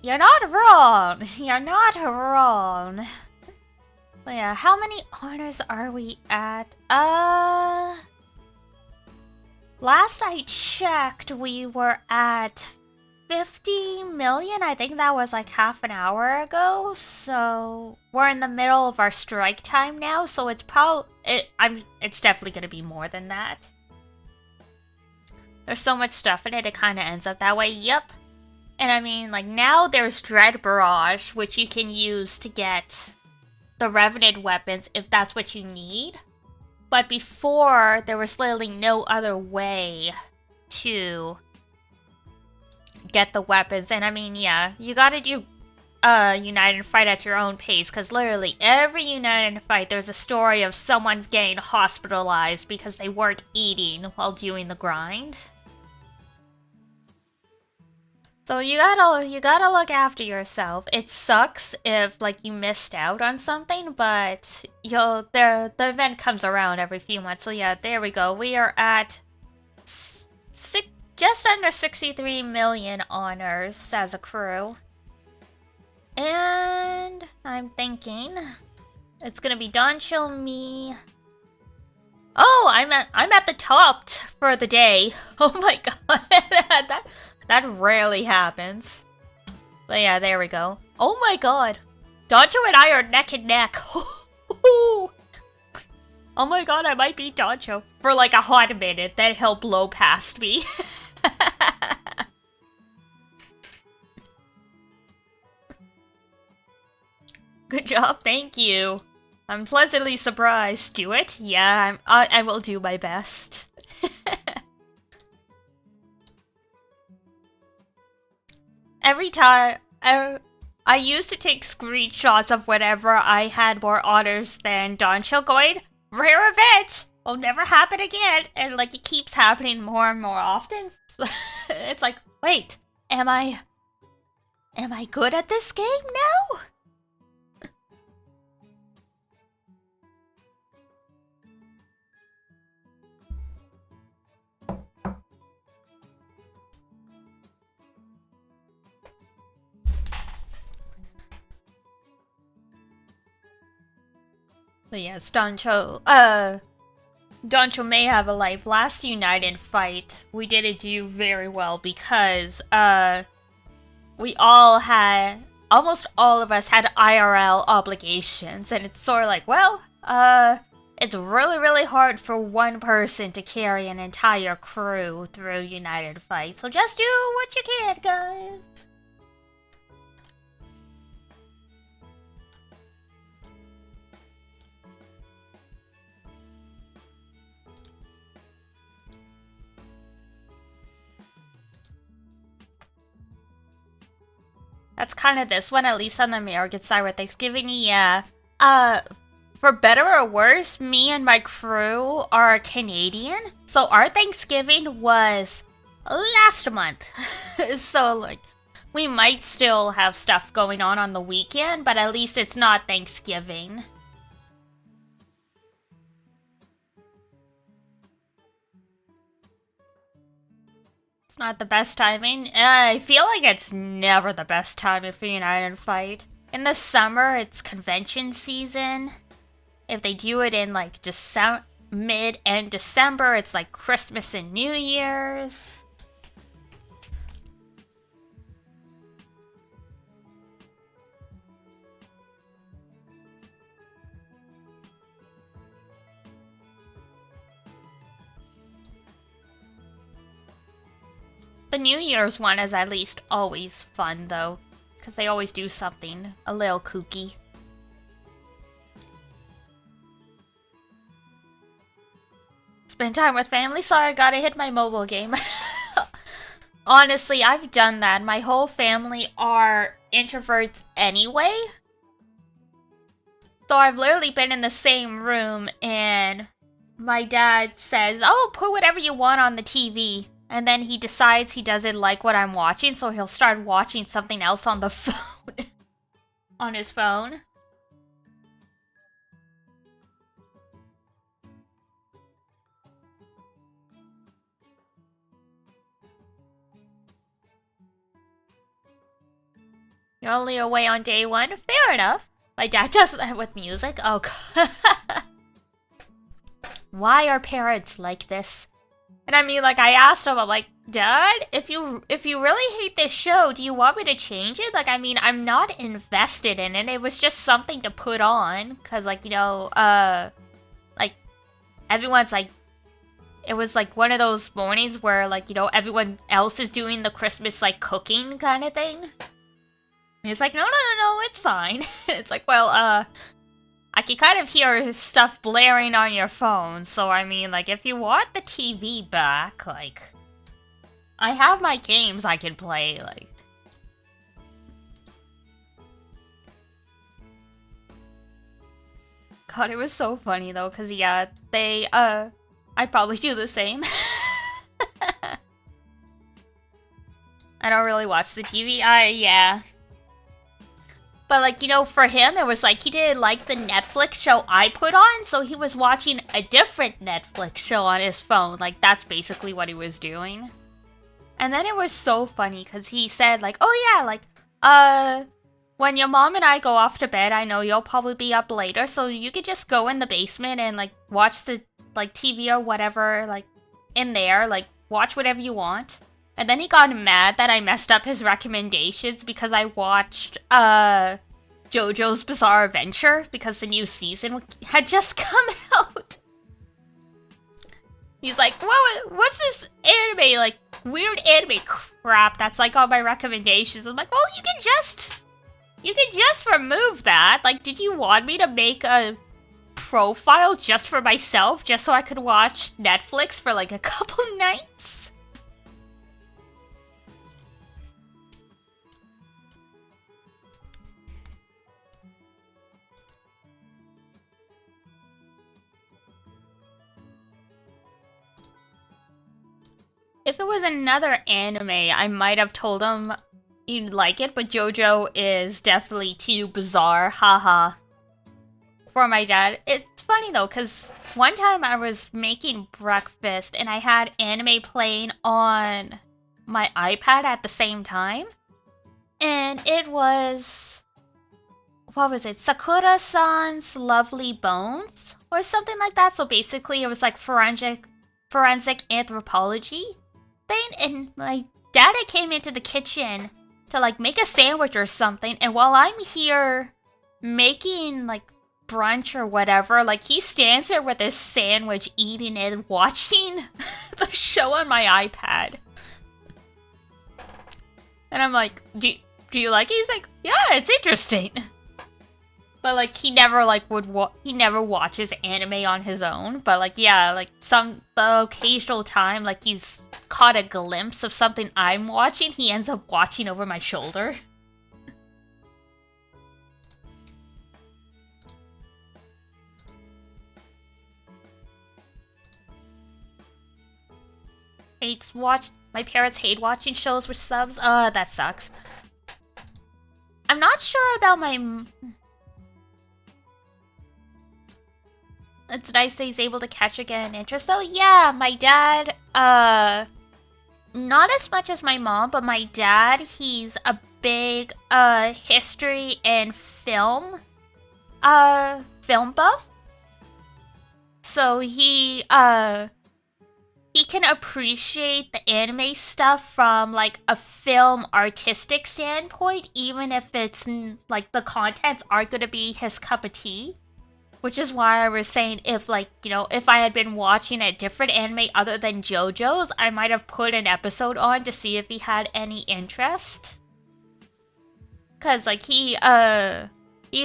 You're not wrong. You're not wrong. But yeah, how many honors are we at? Last I checked, we were at 50 million. I think that was like half an hour ago. So we're in the middle of our strike time now. So it's it's definitely gonna be more than that. There's so much stuff in it, it kind of ends up that way. Yep. And I mean, like, now there's Dread Barrage, which you can use to get the Revenant weapons if that's what you need. But before, there was literally no other way to get the weapons. And I mean, yeah, you gotta do Unite Fight at your own pace, because literally every Unite Fight, there's a story of someone getting hospitalized because they weren't eating while doing the grind. So you gotta look after yourself. It sucks if like you missed out on something, but the event comes around every few months. So yeah, there we go. We are at just under 63 million honors as a crew. And I'm thinking it's gonna be Doncho, me. Oh, I'm at the top for the day. Oh my god, that rarely happens. But yeah, there we go. Oh my god, Doncho and I are neck and neck. Oh my god, I might beat Doncho for like a hot minute. Then he'll blow past me. Good job, thank you. I'm pleasantly surprised. Do it? Yeah, I will do my best. every time I used to take screenshots of whenever I had more honors than Doncho going, rare event! Will never happen again, and like it keeps happening more and more often. It's like, wait, am I good at this game now? But yes, Doncho may have a life. Last United fight, we didn't do very well because, we all had, almost all of us had IRL obligations, and it's sort of like, well, it's really, really hard for one person to carry an entire crew through United fight, so just do what you can, guys. That's kind of this one, at least on the American side with Thanksgiving, yeah. For better or worse, me and my crew are Canadian, so our Thanksgiving was last month. So, like, we might still have stuff going on the weekend, but at least it's not Thanksgiving. Not the best timing. I feel like it's never the best timing for United Fight. In the summer, it's convention season. If they do it in like mid-end December, it's like Christmas and New Year's. The New Year's one is at least always fun, though, because they always do something a little kooky. Spend time with family? Sorry, gotta hit my mobile game. Honestly, I've done that. My whole family are introverts anyway. So I've literally been in the same room, and my dad says, oh, put whatever you want on the TV. And then he decides he doesn't like what I'm watching, so he'll start watching something else on the phone. On his phone. You're only away on day one? Fair enough. My dad does that with music. Oh, God. Why are parents like this? And I mean, like, I asked him, I'm like, Dad, if you really hate this show, do you want me to change it? Like, I mean, I'm not invested in it. It was just something to put on. Because, like, you know, like, everyone's, like, it was, like, one of those mornings where, like, you know, everyone else is doing the Christmas, like, cooking kind of thing. And he's like, no, it's fine. It's like, well, I can kind of hear stuff blaring on your phone, so I mean, like, if you want the TV back, like, I have my games I can play, like. God, it was so funny, though, because, yeah, I'd probably do the same. I don't really watch the TV, yeah. But, like, you know, for him, it was like he didn't like the Netflix show I put on, so he was watching a different Netflix show on his phone. Like, that's basically what he was doing. And then it was so funny, because he said, like, oh yeah, like, when your mom and I go off to bed, I know you'll probably be up later, so you could just go in the basement and, like, watch the, like, TV or whatever, like, in there, like, watch whatever you want. And then he got mad that I messed up his recommendations because I watched, JoJo's Bizarre Adventure because the new season had just come out. He's like, what's this anime, like, weird anime crap that's, like, on my recommendations? I'm like, well, you can just remove that. Like, did you want me to make a profile just for myself, just so I could watch Netflix for, like, a couple nights? if it was another anime, I might have told him you'd like it, but JoJo is definitely too bizarre, haha. For my dad. It's funny though, because one time I was making breakfast and I had anime playing on my iPad at the same time. And it was... what was it? Sakura-san's Lovely Bones? Or something like that. So basically it was like forensic anthropology thing. And my dad came into the kitchen to like make a sandwich or something. And while I'm here making like brunch or whatever, like he stands there with his sandwich, eating it, watching the show on my iPad. And I'm like, do you like it? He's like, yeah, it's interesting. But like he never like he never watches anime on his own. But like yeah, like the occasional time like he's caught a glimpse of something I'm watching, he ends up watching over my shoulder. My parents hate watching shows with subs. That sucks. I'm not sure about my... It's nice that he's able to catch again interest though. Yeah, my dad, not as much as my mom, but my dad, he's a big, history and film buff. So he can appreciate the anime stuff from, like, a film artistic standpoint, even if it's, like, the contents aren't gonna be his cup of tea. Which is why I was saying if, like, you know, if I had been watching a different anime other than JoJo's, I might have put an episode on to see if he had any interest. Cause, like, he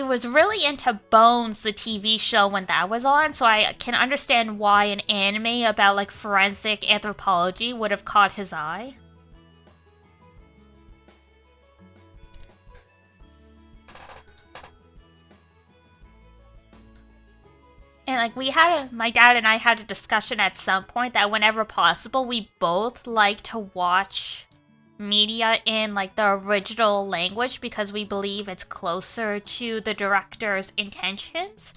was really into Bones, the TV show, when that was on, so I can understand why an anime about, like, forensic anthropology would have caught his eye. And, like, my dad and I had a discussion at some point that whenever possible, we both like to watch media in, like, the original language because we believe it's closer to the director's intentions.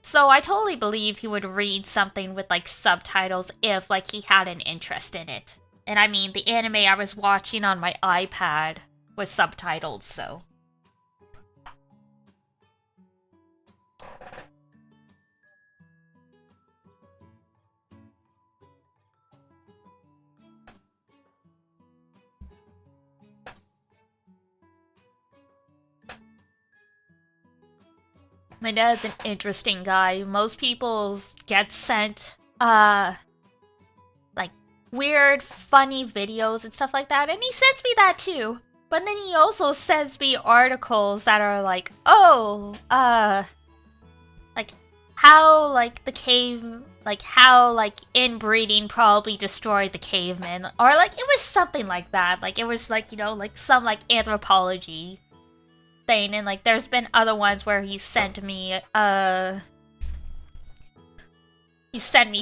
So I totally believe he would read something with, like, subtitles if, like, he had an interest in it. And I mean, the anime I was watching on my iPad was subtitled, so... My dad's an interesting guy. Most people get sent, like, weird, funny videos and stuff like that, and he sends me that too. But then he also sends me articles that are like, oh, like, how, like, how, like, inbreeding probably destroyed the cavemen. Or, like, it was something like that. Like, it was, like, you know, like, some, like, anthropology thing, and like there's been other ones where he sent me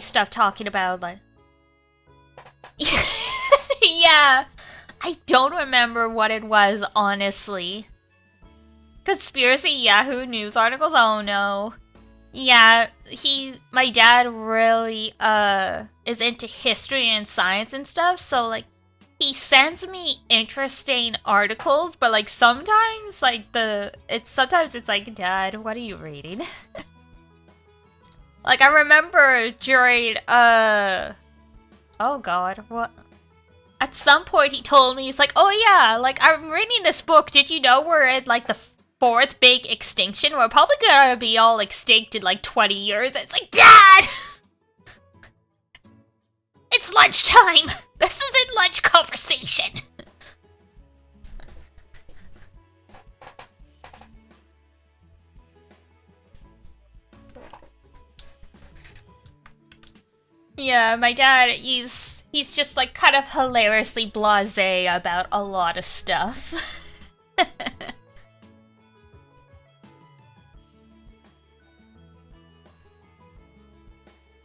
stuff talking about like yeah, I don't remember what it was, honestly. Conspiracy Yahoo News articles? Oh no. Yeah, my dad really is into history and science and stuff, so like he sends me interesting articles, but like sometimes it's like, Dad, what are you reading? Like I remember during oh god, what? At some point he told me, he's like, oh yeah, like I'm reading this book, did you know we're at like the 4th big extinction? We're probably gonna be all extinct in like 20 years. It's like, Dad! It's lunchtime! This isn't lunch conversation! Yeah, my dad, he's just like kind of hilariously blasé about a lot of stuff.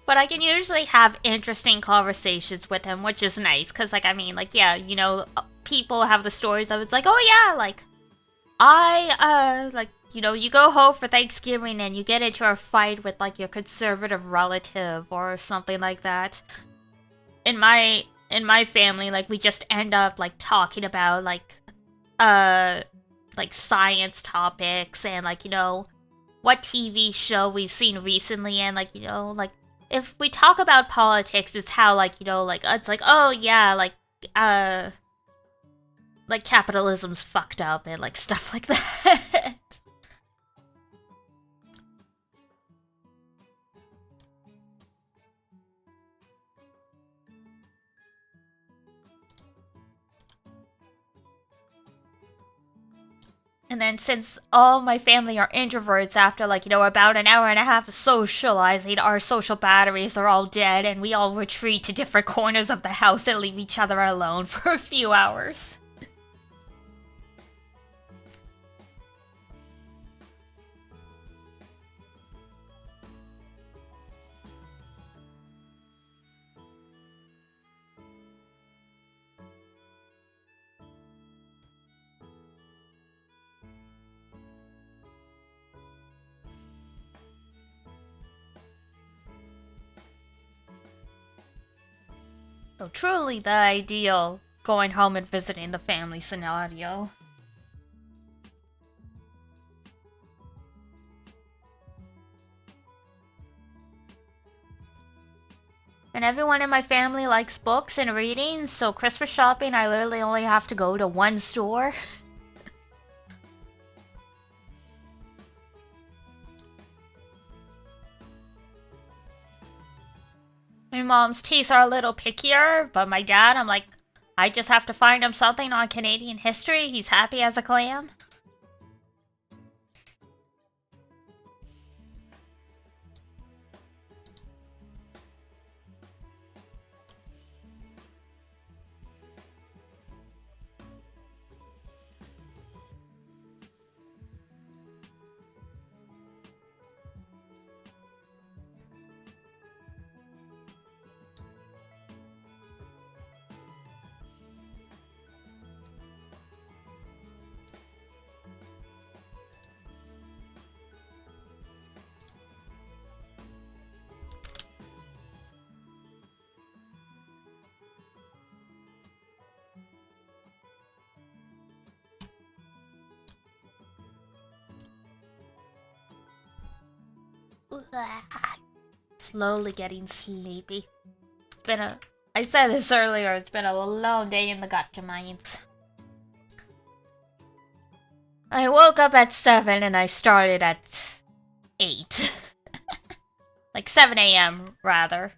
But I can usually have interesting conversations with him, which is nice. Because, like, I mean, like, yeah, you know, people have the stories of it's like, oh, yeah, like, like, you know, you go home for Thanksgiving and you get into a fight with, like, your conservative relative or something like that. In my family, like, we just end up, like, talking about, like, science topics and, like, you know, what TV show we've seen recently, and, like, you know, like, if we talk about politics, it's how, like, you know, like, it's like, oh, yeah, like, capitalism's fucked up and, like, stuff like that. And then since all my family are introverts, after, like, you know, about an hour and a half of socializing, our social batteries are all dead and we all retreat to different corners of the house and leave each other alone for a few hours. So truly the ideal going home and visiting the family scenario. And everyone in my family likes books and reading, so Christmas shopping I literally only have to go to one store. My mom's tastes are a little pickier, but my dad, I'm like, I just have to find him something on Canadian history. He's happy as a clam. Slowly getting sleepy. I said this earlier, it's been a long day in the gotcha mines. I woke up at 7 and I started at 8. Like 7 a.m. rather.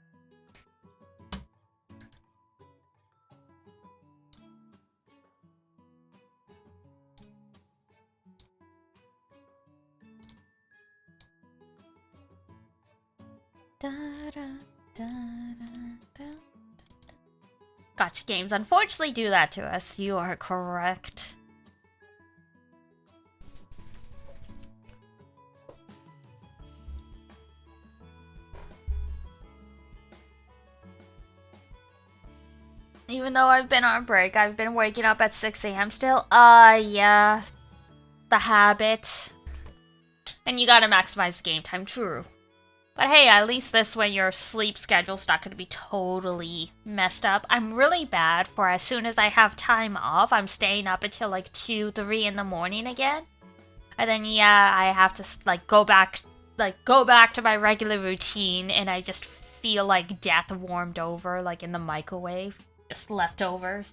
Gotcha games unfortunately do that to us. You are correct. Even though I've been on break, I've been waking up at 6 a.m. still. Yeah. The habit. And you gotta maximize the game time, true. But hey, at least this way your sleep schedule's not gonna be totally messed up. I'm really bad for as soon as I have time off, I'm staying up until like 2, 3 in the morning again. And then yeah, I have to like go back to my regular routine, and I just feel like death warmed over, like in the microwave. Just leftovers.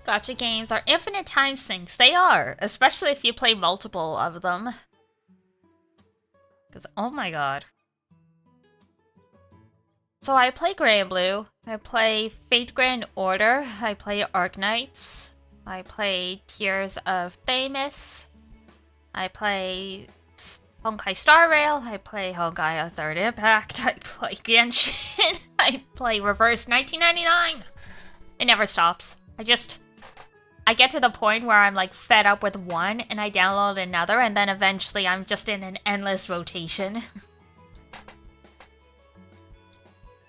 Gotcha games are infinite time sinks. They are, especially if you play multiple of them. Because, oh my god. So I play GRANBLUE, I play Fate Grand Order, I play Arknights, I play Tears of Themis, I play Honkai Star Rail, I play Honkai 3rd Impact, I play Genshin, I play Reverse 1999. It never stops. I get to the point where I'm like fed up with one and I download another and then eventually I'm just in an endless rotation.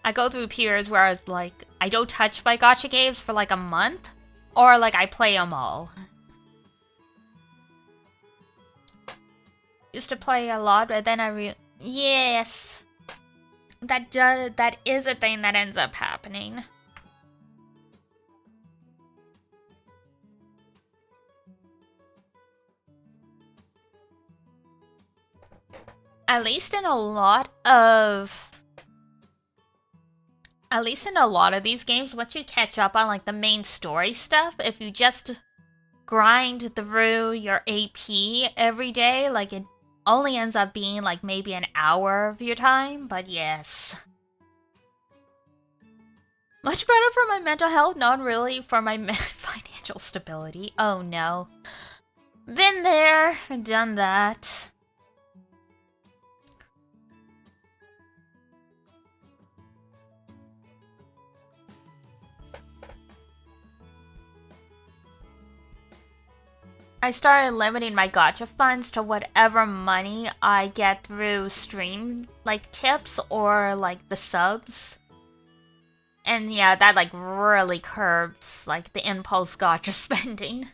I go through periods where like I don't touch my gacha games for like a month or like I play them all. Used to play a lot, but then yes. That is a thing that ends up happening. At least in a lot of these games, once you catch up on like the main story stuff, if you just grind through your AP every day, like it only ends up being like maybe an hour of your time, but yes. Much better for my mental health, not really for my financial stability. Oh no. Been there, done that. I started limiting my gacha funds to whatever money I get through stream, like tips or like the subs. And yeah, that like really curbs like the impulse gacha spending.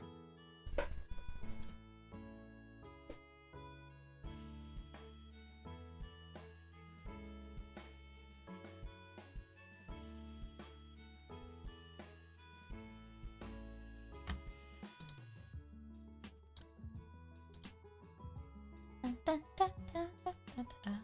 Dun, dun, dun, dun, dun, dun.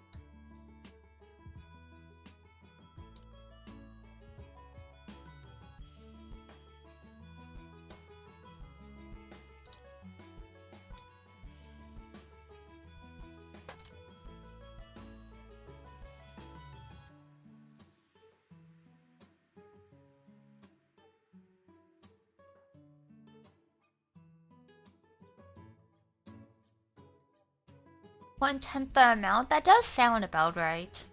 One-tenth the amount? That does sound about right.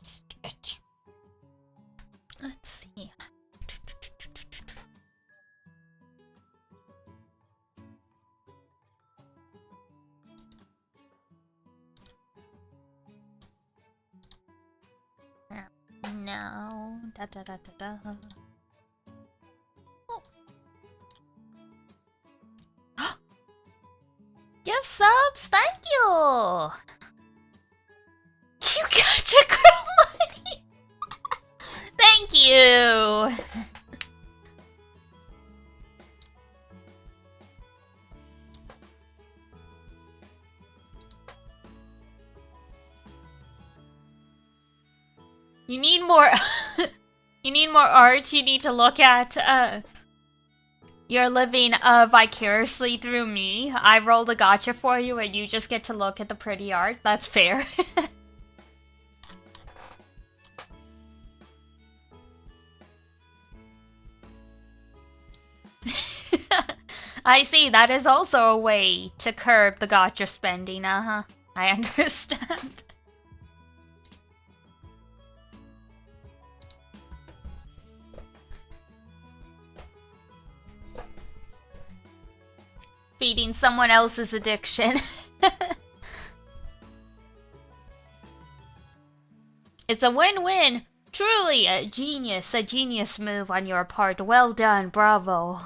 Stretch. Let's see. No. Da da da da da. Oh. Give subs, thank you. You got your girl money. Thank you. You need more. You need more art. You need to look at. You're living vicariously through me. I rolled a gacha for you, and you just get to look at the pretty art. That's fair. I see, that is also a way to curb the gacha spending, I understand. Feeding someone else's addiction. It's a win-win. Truly a genius move on your part. Well done, bravo.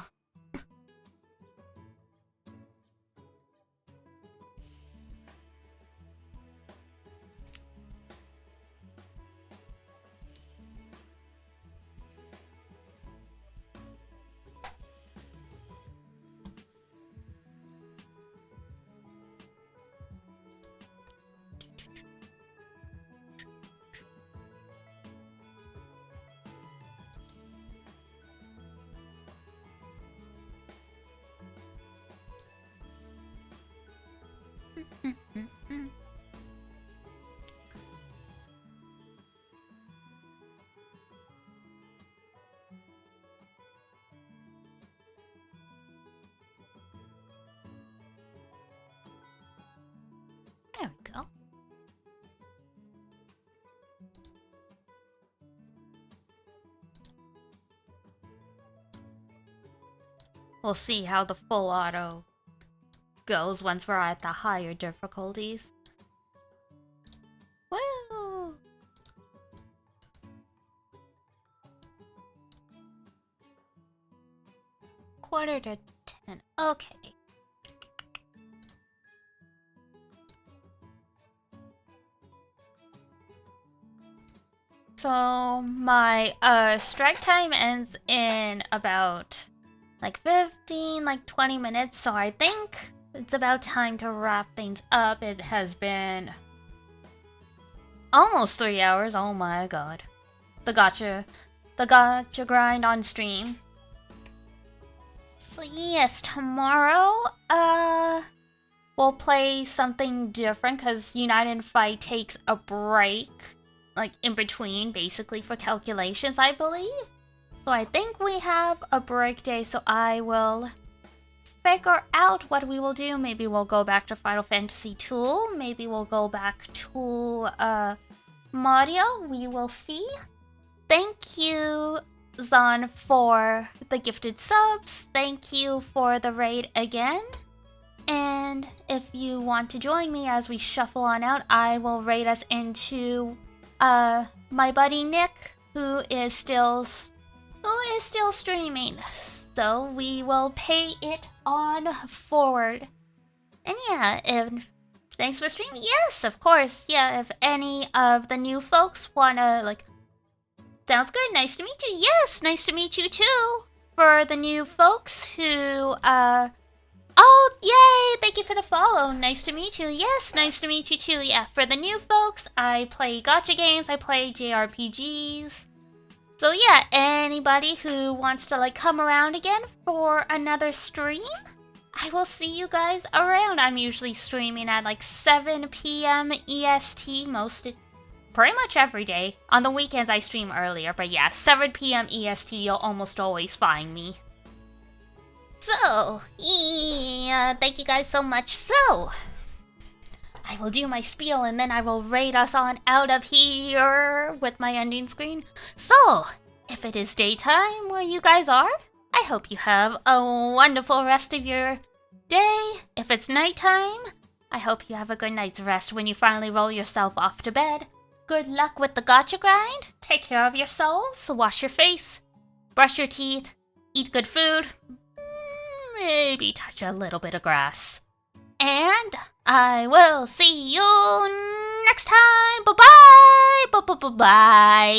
There we go. We'll see how the full auto goes once we're at the higher difficulties. Woo! Quarter to 10. Okay. So my strike time ends in about like 20 minutes, so I think it's about time to wrap things up. It has been almost 3 hours. Oh my god. The gotcha grind on stream. So yes, tomorrow we'll play something different because Unite and Fight takes a break, like in between, basically for calculations, I believe. So I think we have a break day, so I will figure out what we will do. Maybe we'll go back to Final Fantasy 2. Maybe we'll go back to Mario. We will see. Thank you, Zon, for the gifted subs. Thank you for the raid again. And if you want to join me as we shuffle on out, I will raid us into my buddy Nick, who is still streaming. So we will pay it on forward. And yeah, thanks for streaming. Yes, of course. Yeah, if any of the new folks wanna, like, sounds good. Nice to meet you. Yes, nice to meet you too. For the new folks who, oh, yay! Thank you for the follow. Nice to meet you. Yes, nice to meet you too. Yeah, for the new folks, I play gacha games. I play JRPGs. So yeah, anybody who wants to, like, come around again for another stream, I will see you guys around. I'm usually streaming at like 7 p.m. EST pretty much every day. On the weekends I stream earlier, but yeah, 7 p.m. EST you'll almost always find me. So, yeah, thank you guys so much. So, I will do my spiel and then I will raid us on out of here with my ending screen. So, if it is daytime where you guys are, I hope you have a wonderful rest of your day. If it's nighttime, I hope you have a good night's rest when you finally roll yourself off to bed. Good luck with the gacha grind. Take care of yourselves. Wash your face. Brush your teeth. Eat good food. Maybe touch a little bit of grass. And I will see you next time. Bye-bye. Bye-bye.